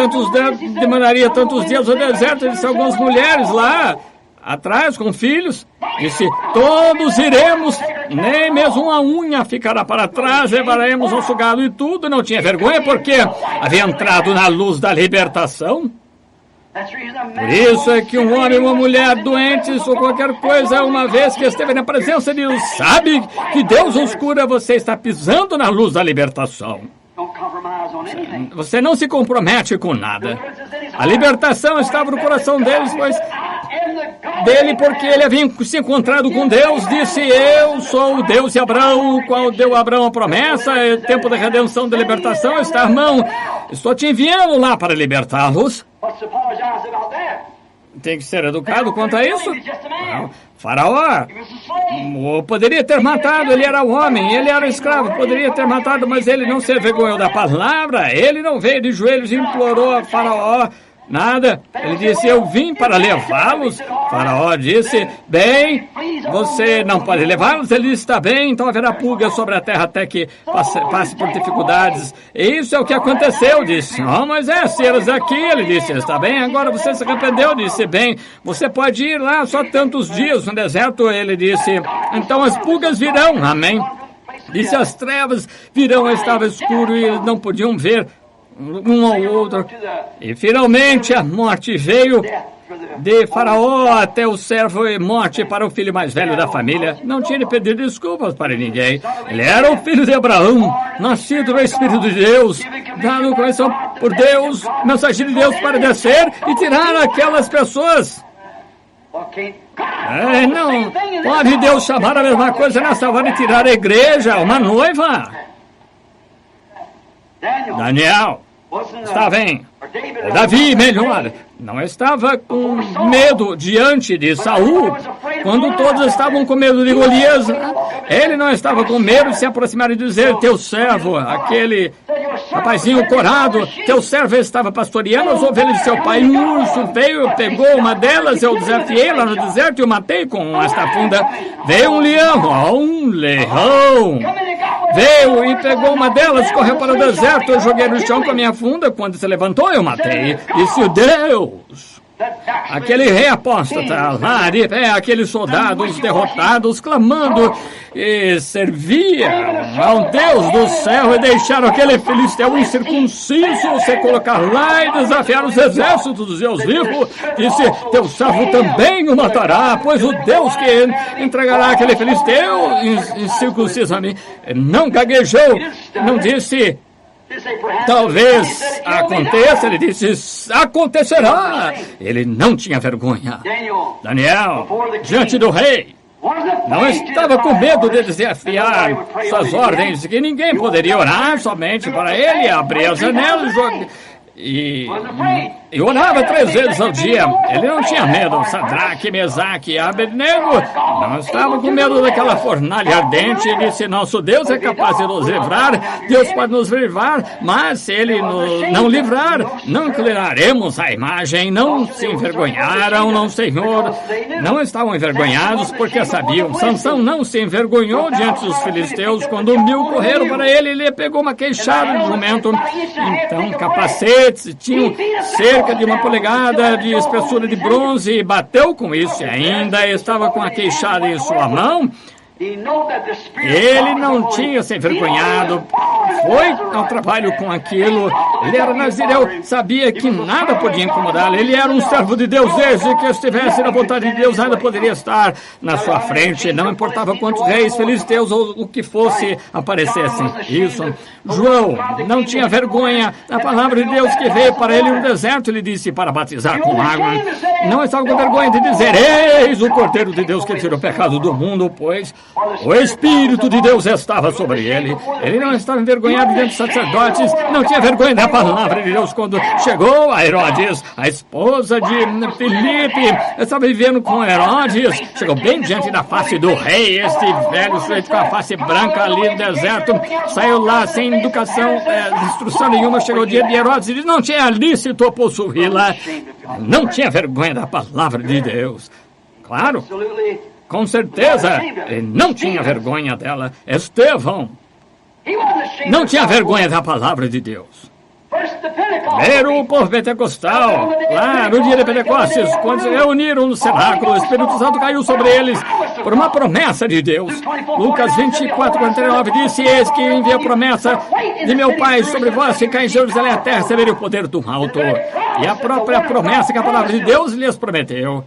demoraria tantos dias no deserto. Disse algumas mulheres lá atrás com filhos. Disse, todos iremos, nem mesmo uma unha ficará para trás, levaremos nosso gado e tudo. Não tinha vergonha porque havia entrado na luz da libertação. Por isso é que um homem ou uma mulher doentes ou qualquer coisa, uma vez que esteve na presença de Deus, sabe que Deus os cura, você está pisando na luz da libertação. Você não se compromete com nada. A libertação estava no coração deles, pois dele, porque ele havia se encontrado com Deus, disse, eu sou o Deus de Abraão, o qual deu a Abraão a promessa, é tempo da redenção, da libertação, está, irmão, estou te enviando lá para libertá-los. Tem que ser educado quanto a isso? Não. Faraó poderia ter matado, ele era um homem, ele era escravo, poderia ter matado, mas ele não se envergonhou da palavra, ele não veio de joelhos e implorou a Faraó nada. Ele disse, eu vim para levá-los. Faraó disse, bem, você não pode levá-los. Ele disse, está bem, então haverá pulga sobre a terra até que passe por dificuldades. E isso é o que aconteceu, disse. Oh, mas eras aqui. Ele disse, está bem, agora você se arrependeu. Disse, bem, você pode ir lá só tantos dias no deserto. Ele disse, então as pulgas virão, amém. Disse, as trevas virão, estava escuro e eles não podiam ver um ao outro, e finalmente a morte veio de Faraó até o servo e morte para o filho mais velho da família. Não tinha de pedir desculpas para ninguém. Ele era o filho de Abraão, nascido no Espírito de Deus, dado no coração por Deus, mensagem de Deus para descer e tirar aquelas pessoas. Não pode Deus chamar a mesma coisa nessa hora e tirar a igreja, uma noiva. Daniel, Estava em Davi, melhor, não estava com medo diante de Saul, quando todos estavam com medo de Golias. Ele não estava com medo de se aproximar e dizer: teu servo, aquele rapazinho corado, teu servo estava pastoreando as ovelhas de seu pai. Um urso veio, pegou uma delas, eu desafiei lá no deserto e o matei com esta funda. Veio um leão, veio e pegou uma delas, correu para o deserto, eu joguei no chão com a minha funda, quando se levantou eu matei. E se o Deus, aquele rei apóstata lá de pé, aqueles soldados derrotados clamando e serviam ao Deus do céu e deixaram aquele filisteu incircunciso se colocar lá e desafiar os exércitos dos Deus vivos, disse: teu servo também o matará, pois o Deus que entregará aquele filisteu incircunciso a mim não gaguejou, não disse talvez aconteça, ele disse: acontecerá. Ele não tinha vergonha. Daniel, diante do rei, não estava com medo de desafiar suas ordens, que ninguém poderia orar somente para ele, abrir as janelas e orava 3 vezes ao dia. Ele não tinha medo. Sadraque, Mesaque e Abednego não estavam com medo daquela fornalha ardente. Ele disse: nosso Deus é capaz de nos livrar, Deus pode nos livrar, mas se ele não livrar, não inclinaremos a imagem. Não se envergonharam, não, Senhor. Não estavam envergonhados porque sabiam. Sansão não se envergonhou diante dos filisteus. Quando 1000 correram para ele, ele pegou uma queixada no jumento. Então, capacetes tinham cerca de 1 polegada de espessura de bronze e bateu com isso e ainda estava com a queixada em sua mão. Ele não tinha se envergonhado, foi ao trabalho com aquilo. Ele era nazireu, sabia que nada podia incomodá-lo. Ele era um servo de Deus, desde que estivesse na vontade de Deus, nada poderia estar na sua frente. Não importava quantos reis, filisteus ou o que fosse aparecessem. Isso. João não tinha vergonha da palavra de Deus que veio para ele no deserto. Ele disse para batizar com água. Não estava com vergonha de dizer: eis o Cordeiro de Deus que tira o pecado do mundo, pois o Espírito de Deus estava sobre ele. Ele não estava envergonhado diante dos sacerdotes, não tinha vergonha da palavra de Deus. Quando chegou a Herodes, a esposa de Filipe estava vivendo com Herodes, chegou bem diante da face do rei, este velho sujeito com a face branca ali no deserto, saiu lá sem educação, instrução nenhuma. Chegou o dia de Herodes e disse: não tinha lícito possuí-la, não tinha vergonha da palavra de Deus. Claro, com certeza, ele não tinha vergonha dela. Estevão não tinha vergonha da palavra de Deus. Primeiro o povo pentecostal, lá no dia de Pentecostes, quando se reuniram no cenáculo, o Espírito Santo caiu sobre eles por uma promessa de Deus. Lucas 24:49 disse: eis que envia a promessa de meu Pai sobre vós, ficar em Jerusalém até receber o poder do alto. E a própria promessa que a palavra de Deus lhes prometeu.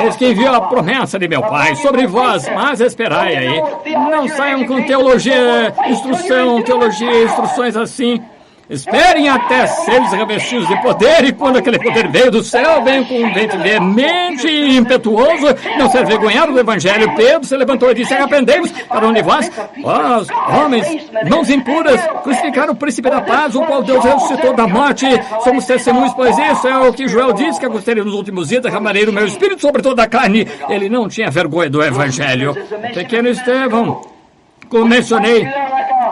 Eis que enviou a promessa de meu Pai sobre vós, mas esperai aí. Não saiam com teologia, instruções assim. Esperem até seres revestidos de poder, e quando aquele poder veio do céu, veio com um vento veemente e impetuoso, não se envergonharam do Evangelho. Pedro se levantou e disse: arrependei-vos, para onde vós, homens, mãos impuras, crucificaram o príncipe da paz, o qual Deus ressuscitou da morte. Somos testemunhos, pois isso é o que Joel disse, que aconteceria nos últimos dias: derramarei o meu espírito sobre toda a carne. Ele não tinha vergonha do Evangelho. O pequeno Estevão, como mencionei,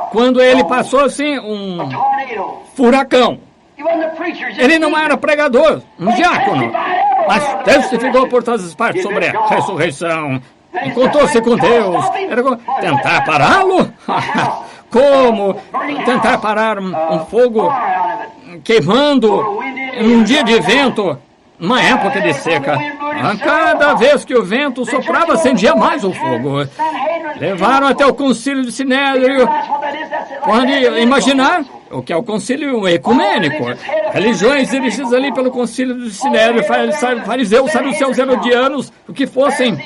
quando ele passou assim um furacão, ele não era pregador, um diácono, mas testificou por todas as partes sobre a ressurreição. Encontrou-se com Deus. Era tentar pará-lo? Como tentar parar um fogo queimando em um dia de vento, numa época de seca? Cada vez que o vento soprava, acendia mais o fogo. Levaram até o concílio de Sinédrio. Pode imaginar o que é o concílio ecumênico. Religiões dirigidas ali pelo concílio de Sinédrio, fariseus, saduceus, herodianos, o que fossem,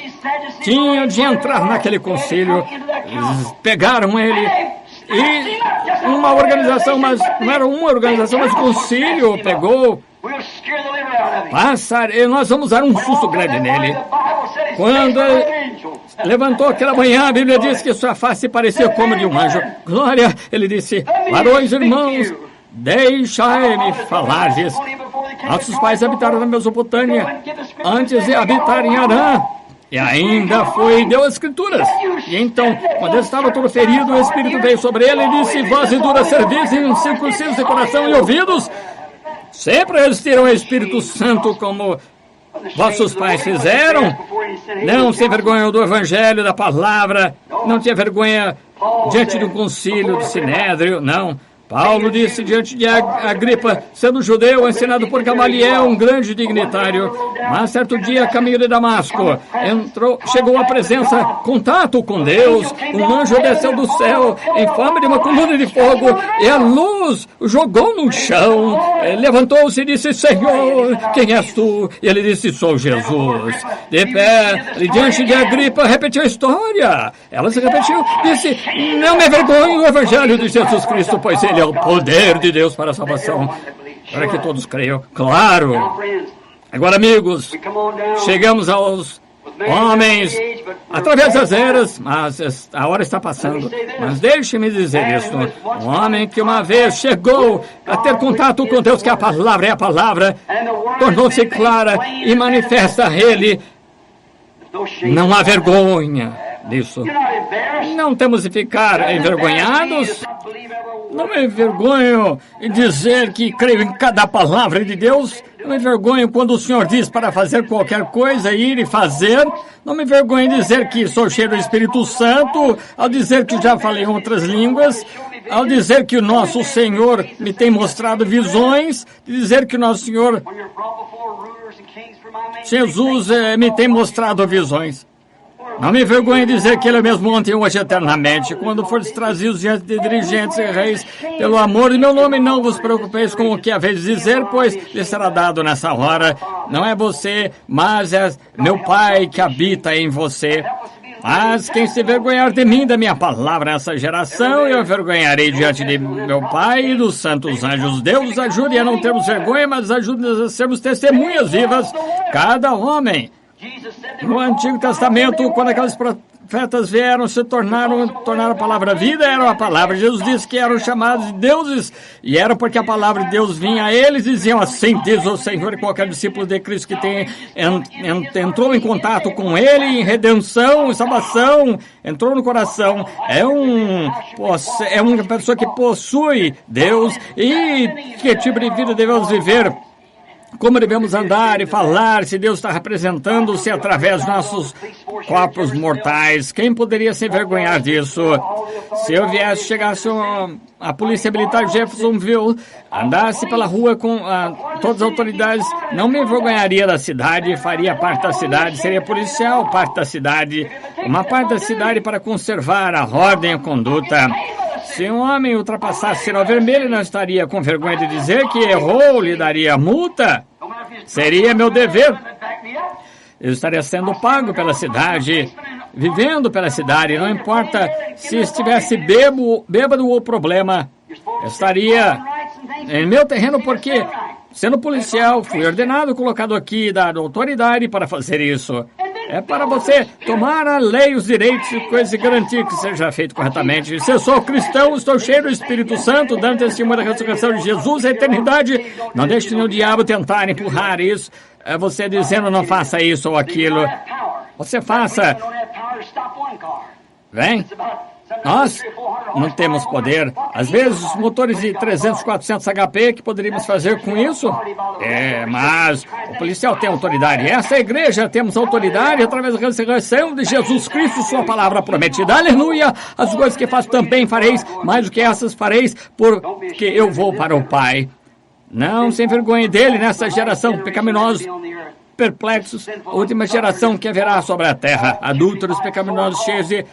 tinham de entrar naquele concílio. Eles pegaram ele e uma organização, mas não era uma organização, mas o concílio pegou. Nós vamos dar um susto grande nele. Quando levantou aquela manhã, a Bíblia diz que sua face parecia como de um anjo. Glória! Ele disse: varões, irmãos, Deixai-me falar-lhes. Nossos pais habitaram na Mesopotâmia antes de habitar em Harã. E ainda foi e deu as escrituras. E então, quando ele estava todo ferido, o Espírito veio sobre ele e disse: vós de dura cerviz, incircuncisos de coração e ouvidos, sempre resistiram ao Espírito Santo como vossos pais fizeram. Não se envergonham do Evangelho, da palavra, não tinha vergonha diante do concílio, do sinédrio, não. Paulo disse diante de Agripa, sendo judeu, ensinado por Gamaliel, um grande dignitário, mas certo dia, a caminho de Damasco, chegou à presença, contato com Deus, um anjo desceu do céu, em forma de uma coluna de fogo, e a luz o jogou no chão, levantou-se e disse: Senhor, quem és tu? E ele disse: sou Jesus. De pé, diante de Agripa, repetiu a história. Ela se repetiu, disse: não me envergonhe o Evangelho de Jesus Cristo, pois ele é o poder de Deus para a salvação, para que todos creiam. Claro. Agora, amigos, chegamos aos homens através das eras, mas a hora está passando. Mas deixe-me dizer isso. Um homem que uma vez chegou a ter contato com Deus, que a palavra é a palavra, tornou-se clara e manifesta a ele. Não há vergonha nisso. Não temos de ficar envergonhados. Não me envergonho em dizer que creio em cada palavra de Deus. Não me envergonho quando o Senhor diz para fazer qualquer coisa, ir e fazer. Não me envergonho em dizer que sou cheio do Espírito Santo, ao dizer que já falei em outras línguas, ao dizer que o nosso Senhor me tem mostrado visões, dizer que o nosso Senhor Jesus me tem mostrado visões. Não me envergonhe dizer que ele é mesmo ontem e hoje eternamente. Quando fores trazidos diante de dirigentes e reis, pelo amor de meu nome, não vos preocupeis com o que haveis de dizer, pois lhe será dado nessa hora. Não é você, mas é meu Pai que habita em você. Mas quem se envergonhar de mim, da minha palavra nessa geração, eu envergonharei diante de meu Pai e dos santos anjos. Deus nos ajude a não termos vergonha, mas ajude-nos a sermos testemunhas vivas, cada homem. No Antigo Testamento, quando aqueles profetas vieram, tornaram a palavra vida, era a palavra. Jesus disse que eram chamados de deuses, e era porque a palavra de Deus vinha a eles, e diziam assim, diz o Senhor, e qualquer discípulo de Cristo que entrou em contato com Ele, em redenção, em salvação, entrou no coração, é uma pessoa que possui Deus, e que tipo de vida devemos viver? Como devemos andar e falar se Deus está representando-se através dos nossos corpos mortais? Quem poderia se envergonhar disso? Se eu chegasse a polícia militar de Jeffersonville, andasse pela rua com todas as autoridades, não me envergonharia da cidade, faria parte da cidade, seria policial, parte da cidade, uma parte da cidade para conservar a ordem e a conduta. Se um homem ultrapassasse sinal vermelho, não estaria com vergonha de dizer que errou, lhe daria multa. Seria meu dever. Eu estaria sendo pago pela cidade, vivendo pela cidade. Não importa se estivesse bêbado ou problema. Eu estaria em meu terreno porque, sendo policial, fui ordenado, colocado aqui, dado autoridade para fazer isso. É para você tomar a lei, os direitos e coisas e garantir que seja feito corretamente. Se eu sou cristão, estou cheio do Espírito Santo, dando testemunho da ressurreição de Jesus, a eternidade. Não deixe nenhum diabo tentar empurrar isso. É você dizendo não faça isso ou aquilo. Você faça. Vem. Nós não temos poder. Às vezes, os motores de 300, 400 HP, que poderíamos fazer com isso? Mas o policial tem autoridade. Essa igreja temos autoridade através da ressurreição de Jesus Cristo, sua palavra prometida. Aleluia! As coisas que faço também fareis, mais do que essas fareis, porque eu vou para o Pai. Não se envergonhe dele nessa geração pecaminosa. Perplexos, a última geração que haverá sobre a terra, adúlteros, pecaminosos, cheios de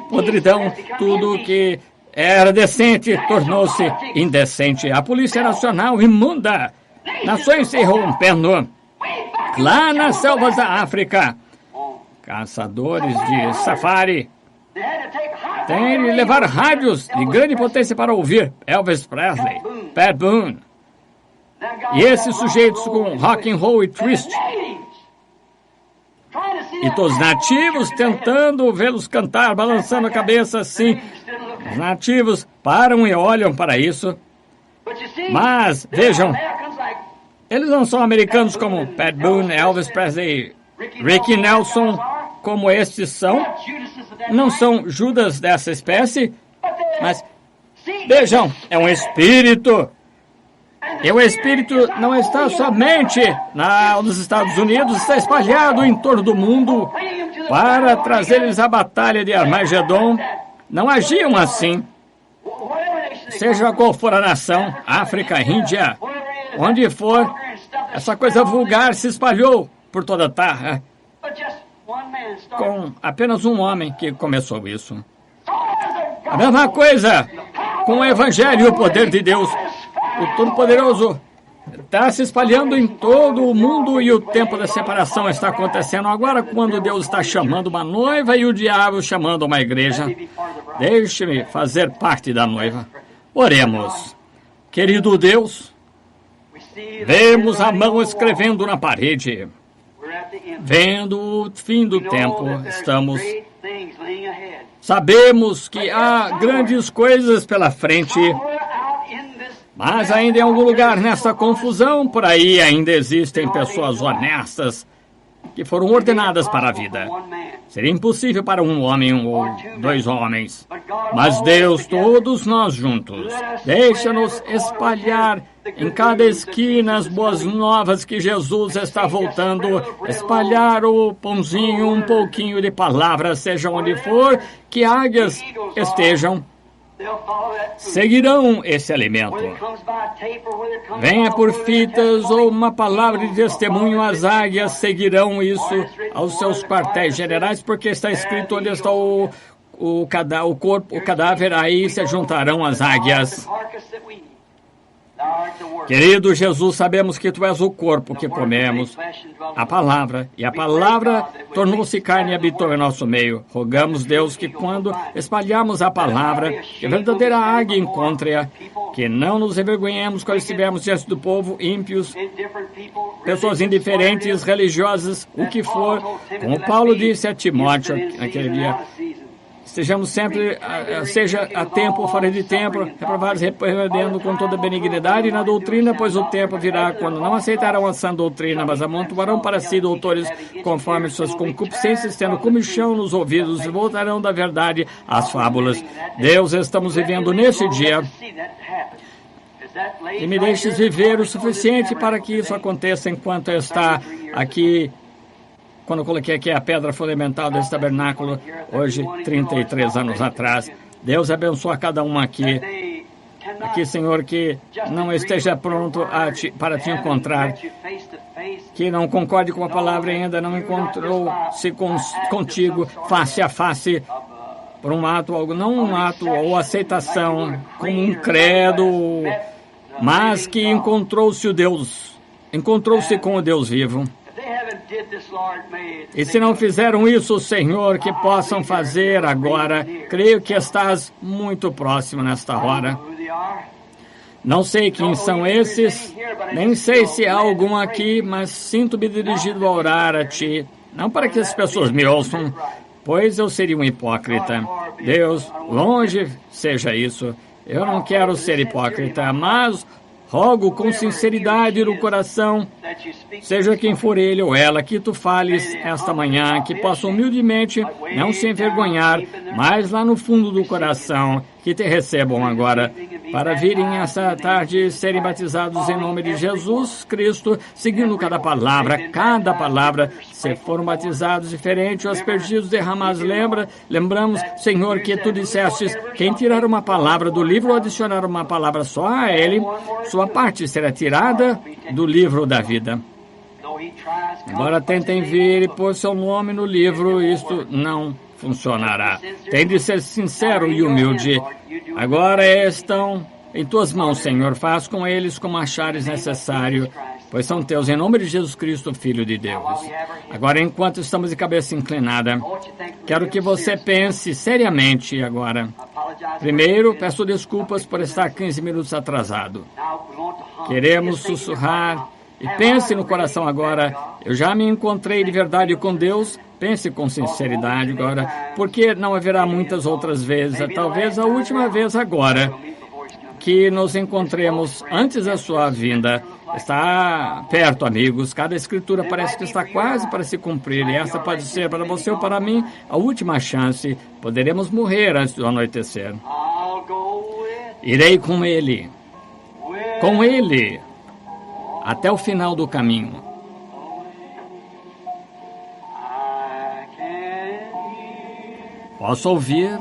podridão, tudo que era decente tornou-se indecente. A Polícia Nacional imunda, nações se rompendo, lá nas selvas da África, caçadores de safari têm de levar rádios de grande potência para ouvir Elvis Presley, Pat Boone, e esses sujeitos com rock and roll e twist. E todos nativos tentando vê-los cantar, balançando a cabeça assim. Os nativos param e olham para isso. Mas, vejam, eles não são americanos como Pat Boone, Elvis Presley, Ricky Nelson, como estes são. Não são Judas dessa espécie, mas, vejam, é um espírito. E o espírito não está somente nos Estados Unidos, está espalhado em torno do mundo para trazer-lhes a batalha de Armagedon. Não agiam assim. Seja qual for a nação, África, Índia, onde for, essa coisa vulgar se espalhou por toda a terra, com apenas um homem que começou isso. A mesma coisa com o Evangelho e o poder de Deus. O Todo-Poderoso está se espalhando em todo o mundo e o tempo da separação está acontecendo agora quando Deus está chamando uma noiva e o diabo chamando uma igreja. Deixe-me fazer parte da noiva. Oremos. Querido Deus, vemos a mão escrevendo na parede. Vendo o fim do tempo, sabemos que há grandes coisas pela frente, mas ainda em algum lugar nessa confusão, por aí ainda existem pessoas honestas que foram ordenadas para a vida. Seria impossível para um homem ou dois homens, mas Deus, todos nós juntos, deixa-nos espalhar em cada esquina as boas novas que Jesus está voltando, espalhar o pãozinho, um pouquinho de palavra, seja onde for, que águias estejam, seguirão esse alimento. Venha por fitas ou uma palavra de testemunho, as águias seguirão isso aos seus quartéis generais, porque está escrito onde está o cadáver, aí se juntarão as águias. Querido Jesus, sabemos que Tu és o corpo que comemos, a palavra, e a palavra tornou-se carne e habitou em nosso meio. Rogamos, Deus, que quando espalharmos a palavra, que a verdadeira águia encontre-a, que não nos envergonhemos quando estivermos diante do povo, ímpios, pessoas indiferentes, religiosas, o que for, como Paulo disse a Timóteo naquele dia. Estejamos sempre, seja a tempo ou fora de tempo, reprovados, repreendendo com toda benignidade na doutrina, pois o tempo virá quando não aceitarão a sã doutrina, mas amontoarão para si doutores conforme suas concupiscências, tendo comichão nos ouvidos, e voltarão da verdade às fábulas. Deus, estamos vivendo nesse dia, e me deixes viver o suficiente para que isso aconteça enquanto está aqui. Quando eu coloquei aqui a pedra fundamental desse tabernáculo, hoje, 33 anos atrás. Deus abençoa cada um aqui. Aqui, Senhor, que não esteja pronto para te encontrar. Que não concorde com a palavra e ainda não encontrou-se contigo face a face por um ato, não um ato ou aceitação, como um credo, mas que encontrou-se com o Deus vivo. E se não fizeram isso, Senhor, que possam fazer agora. Creio que estás muito próximo nesta hora. Não sei quem são esses, nem sei se há algum aqui, mas sinto-me dirigido a orar a Ti. Não para que as pessoas me ouçam, pois eu seria um hipócrita. Deus, longe seja isso. Eu não quero ser hipócrita, mas rogo com sinceridade no coração, seja quem for ele ou ela, que Tu fales esta manhã, que possa humildemente não se envergonhar, mas lá no fundo do coração, que Te recebam agora, para virem essa tarde e serem batizados em nome de Jesus Cristo, seguindo cada palavra, se foram batizados diferente, os perdidos derramados, lembramos, Senhor, que Tu dissestes, quem tirar uma palavra do livro ou adicionar uma palavra só a ele, sua parte será tirada do livro da vida. Embora tentem vir e pôr seu nome no livro, isto não funcionará. Tem de ser sincero e humilde. Agora estão em Tuas mãos, Senhor. Faz com eles como achares necessário, pois são Teus, em nome de Jesus Cristo, Filho de Deus. Agora, enquanto estamos de cabeça inclinada, quero que você pense seriamente agora. Primeiro, peço desculpas por estar 15 minutos atrasado. Queremos sussurrar. E pense no coração agora, eu já me encontrei de verdade com Deus. Pense com sinceridade agora, porque não haverá muitas outras vezes, talvez a última vez agora, que nos encontremos antes da sua vinda. Está perto, amigos. Cada escritura parece que está quase para se cumprir. E essa pode ser para você ou para mim a última chance. Poderemos morrer antes do anoitecer. Irei com ele. Com ele. Até o final do caminho. Posso ouvir?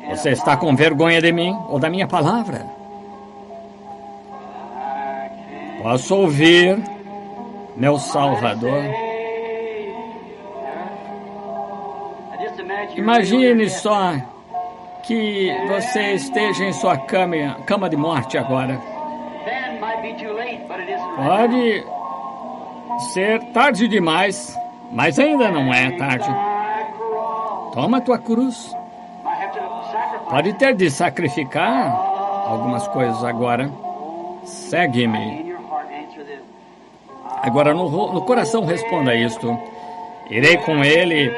Você está com vergonha de mim ou da minha palavra? Posso ouvir, meu Salvador? Imagine só que você esteja em sua cama de morte agora. Pode ser tarde demais, mas ainda não é tarde. Toma a tua cruz. Pode ter de sacrificar algumas coisas agora. Segue-me. Agora no coração responda isto. Irei com ele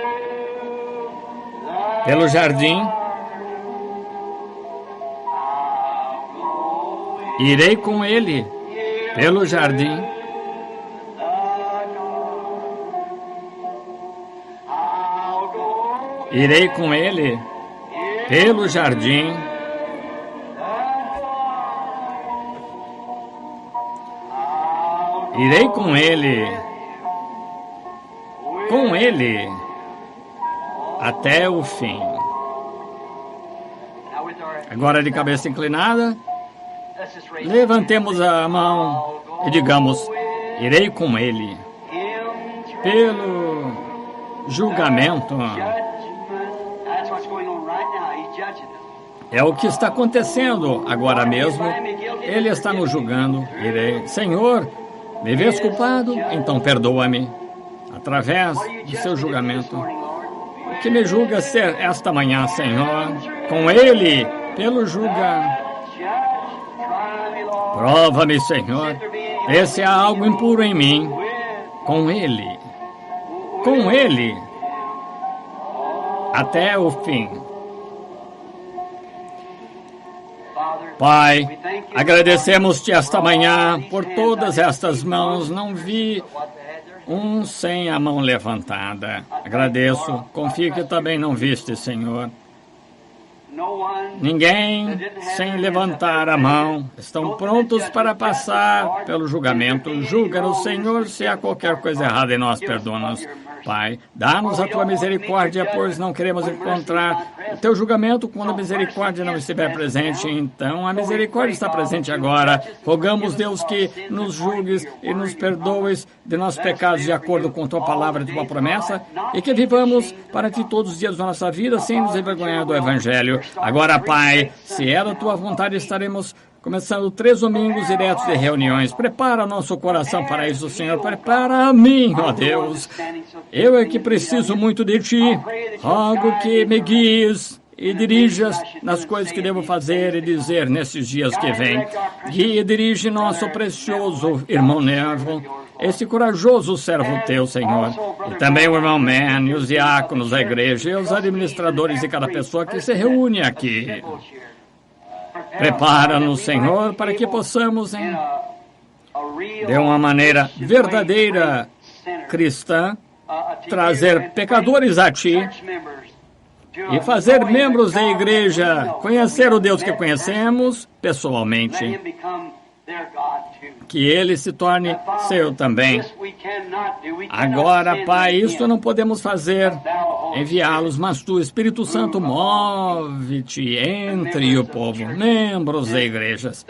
pelo jardim. Irei com ele pelo jardim. Irei com ele pelo jardim. Irei com ele até o fim. Agora de cabeça inclinada, levantemos a mão e digamos: irei com ele pelo julgamento. É o que está acontecendo agora mesmo. Ele está nos julgando. Irei. Senhor, me vês culpado? Então perdoa-me. Através do seu julgamento. O que me julga ser esta manhã, Senhor? Com ele, pelo julga. Prova-me, Senhor. Vê se há algo impuro em mim. Com ele. Com ele. Até o fim. Pai, agradecemos-te esta manhã por todas estas mãos. Não vi um sem a mão levantada. Agradeço. Confio que também não viste, Senhor. Ninguém sem levantar a mão. Estão prontos para passar pelo julgamento. Julga-nos, Senhor, se há qualquer coisa errada em nós, perdoa-nos. Pai, dá-nos a tua misericórdia, pois não queremos encontrar o teu julgamento quando a misericórdia não estiver presente. Então, a misericórdia está presente agora. Rogamos, Deus, que nos julgues e nos perdoes de nossos pecados de acordo com tua palavra e tua promessa, e que vivamos para ti todos os dias da nossa vida sem nos envergonhar do Evangelho. Agora, Pai, se é da tua vontade, estaremos começando 3 domingos diretos de reuniões. Prepara nosso coração para isso, Senhor. Prepara a mim, ó Deus. Eu é que preciso muito de Ti. Rogo que me guies e dirijas nas coisas que devo fazer e dizer nesses dias que vêm. Guia e dirige nosso precioso irmão Neville, esse corajoso servo Teu, Senhor. E também o irmão Man e os diáconos da igreja e os administradores e cada pessoa que se reúne aqui. Prepara-nos, Senhor, para que possamos, de uma maneira verdadeira cristã, trazer pecadores a Ti e fazer membros da igreja conhecer o Deus que conhecemos pessoalmente. Que Ele se torne seu também. Agora, Pai, isso não podemos fazer, enviá-los, mas Tu, Espírito Santo, move-te entre o povo, membros da igrejas.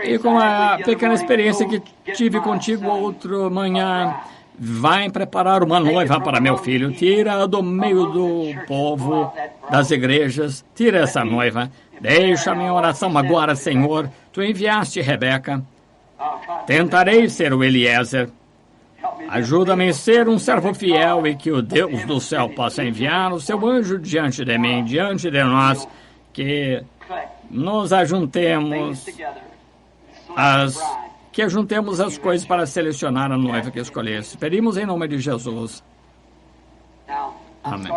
E com a pequena experiência que tive contigo outra manhã, vai preparar uma noiva para meu filho. Tira do meio do povo, das igrejas, tira essa noiva. Deixa a minha oração agora, Senhor. Tu enviaste Rebeca. Tentarei ser o Eliezer. Ajuda-me a ser um servo fiel e que o Deus do céu possa enviar o seu anjo diante de mim, diante de nós, que nos ajuntemos as coisas para selecionar a noiva que escolhesse. Pedimos em nome de Jesus. Amém.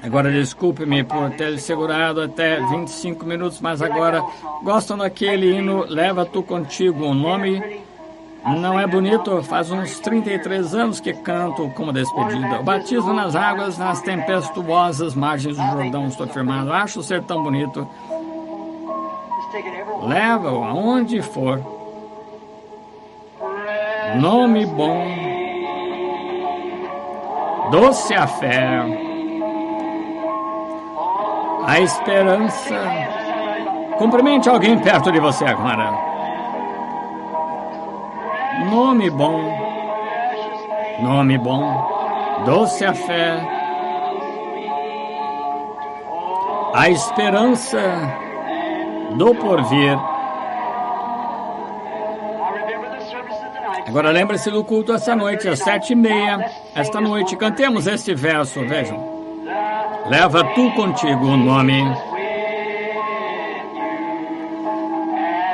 Agora, desculpe-me por ter segurado até 25 minutos, mas agora gostam daquele hino Leva Tu Contigo. O nome não é bonito? Faz uns 33 anos que canto como despedida. O batismo nas águas, nas tempestuosas margens do Jordão, estou firmado. Acho ser tão bonito. Leva-o aonde for. Nome bom, doce a fé, a esperança. Cumprimente alguém perto de você agora. Nome bom, doce a fé, a esperança do porvir. Agora lembre-se do culto esta noite, às 7h30. Esta noite, cantemos este verso, vejam. Leva tu contigo o nome,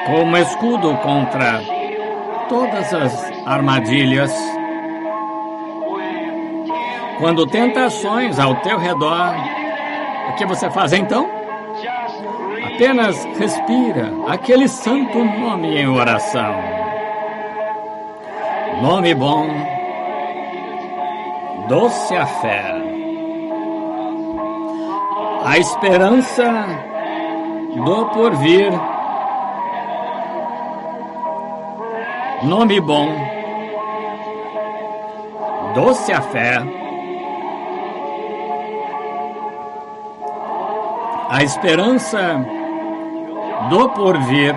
como escudo contra todas as armadilhas. Quando tentações ao teu redor, o que você faz então? Apenas respira aquele santo nome em oração. Nome bom, doce a fé, a esperança do porvir. Nome bom, doce a fé, a esperança do porvir.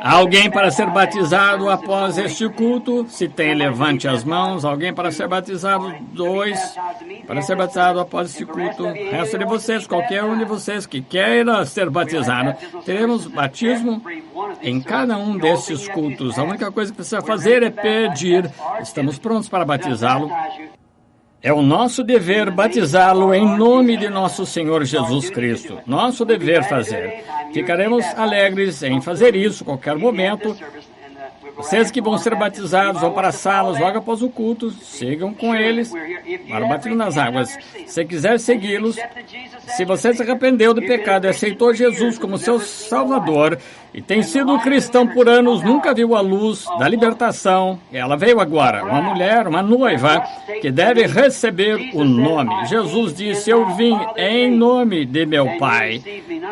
Alguém para ser batizado após este culto? Se tem, levante as mãos. Alguém para ser batizado? 2. Para ser batizado após este culto. Resto de vocês, qualquer um de vocês que queira ser batizado. Teremos batismo em cada um destes cultos. A única coisa que precisa fazer é pedir. Estamos prontos para batizá-lo. É o nosso dever batizá-lo em nome de nosso Senhor Jesus Cristo. Nosso dever fazer. Ficaremos alegres em fazer isso a qualquer momento. Vocês que vão ser batizados vão para as salas logo após o culto. Sigam com eles para o batismo nas águas. Se quiser segui-los, se você se arrependeu do pecado e aceitou Jesus como seu Salvador e tem sido cristão por anos, nunca viu a luz da libertação, ela veio agora, uma mulher, uma noiva, que deve receber o nome. Jesus disse, eu vim em nome de meu Pai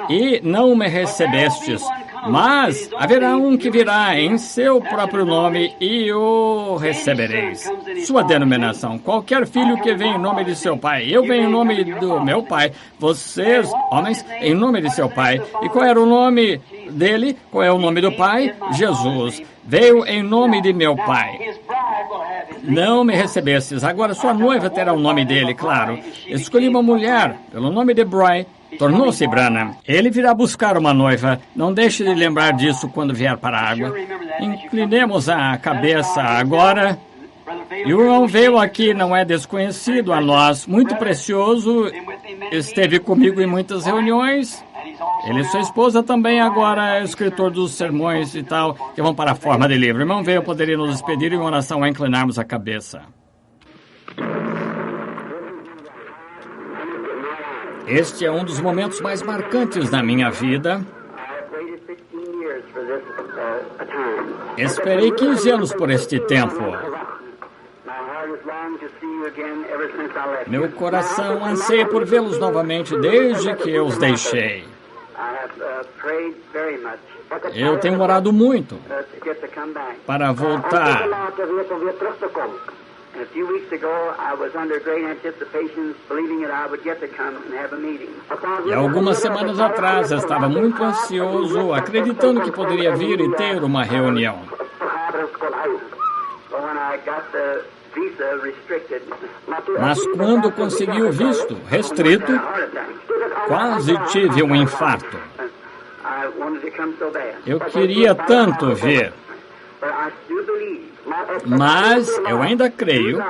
e não me recebestes. Mas haverá um que virá em seu próprio nome e o recebereis. Sua denominação. Qualquer filho que vem em nome de seu pai. Eu venho em nome do meu pai. Vocês, homens, em nome de seu pai. E qual era o nome dele? Qual é o nome do pai? Jesus. Veio em nome de meu pai. Não me recebestes. Agora sua noiva terá o nome dele, claro. Escolhi uma mulher pelo nome de Brian. Tornou-se Branham. Ele virá buscar uma noiva. Não deixe de lembrar disso quando vier para a água. Inclinemos a cabeça agora. E o irmão veio aqui, não é desconhecido a nós. Muito precioso. Esteve comigo em muitas reuniões. Ele e sua esposa também agora é escritor dos sermões e tal, que vão para a forma de livro. O irmão veio, poderia nos despedir em oração a inclinarmos a cabeça. Este é um dos momentos mais marcantes da minha vida. Esperei 15 anos por este tempo. Meu coração anseia por vê-los novamente desde que eu os deixei. Eu tenho orado muito para voltar. E algumas semanas atrás eu estava muito ansioso, acreditando que poderia vir e ter uma reunião. Mas quando consegui o visto restrito, quase tive um infarto. Eu queria tanto vir. Mas eu ainda creio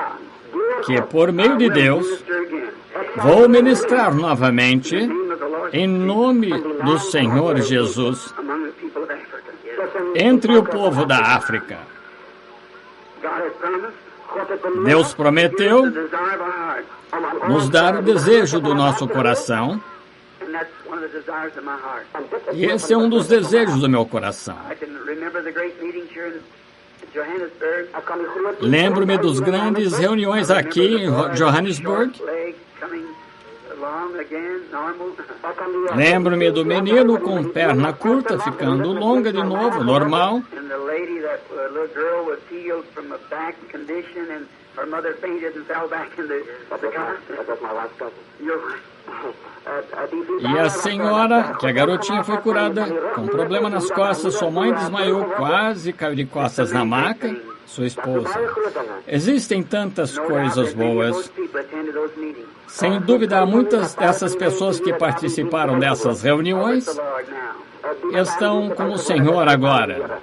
que, por meio de Deus, vou ministrar novamente em nome do Senhor Jesus entre o povo da África. Deus prometeu nos dar o desejo do nosso coração. E esse é um dos desejos do meu coração. Lembro-me dos grandes reuniões aqui em Johannesburg. Lembro-me do menino com perna curta ficando longa de novo, normal. E a senhora, que a garotinha foi curada com problema nas costas, sua mãe desmaiou, quase caiu de costas na maca, sua esposa. Existem tantas coisas boas. Sem dúvida, há muitas dessas pessoas que participaram dessas reuniões estão com o Senhor agora.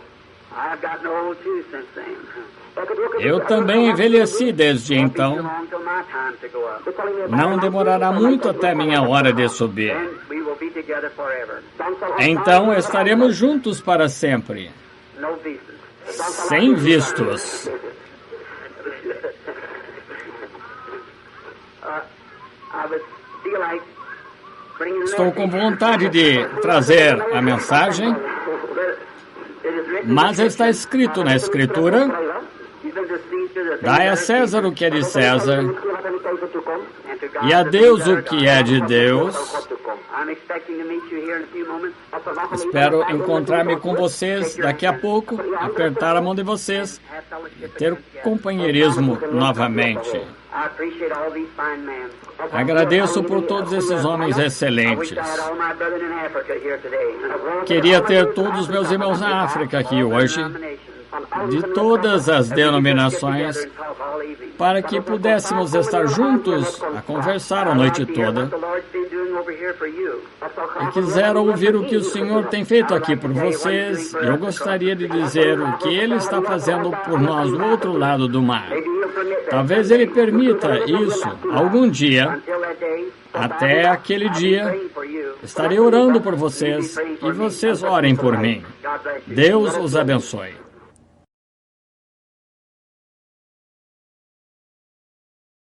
Eu também envelheci desde então. Não demorará muito até minha hora de subir. Então estaremos juntos para sempre. Sem vistos. Estou com vontade de trazer a mensagem, mas está escrito na Escritura: dai a César o que é de César e a Deus o que é de Deus. Espero encontrar-me com vocês daqui a pouco, apertar a mão de vocês e ter companheirismo novamente. Agradeço por todos esses homens excelentes. Queria ter todos os meus irmãos na África aqui hoje, de todas as denominações, para que pudéssemos estar juntos a conversar a noite toda. E quiseram ouvir o que o Senhor tem feito aqui por vocês. Eu gostaria de dizer o que Ele está fazendo por nós do outro lado do mar. Talvez Ele permita isso algum dia. Até aquele dia, estarei orando por vocês e vocês orem por mim. Deus os abençoe.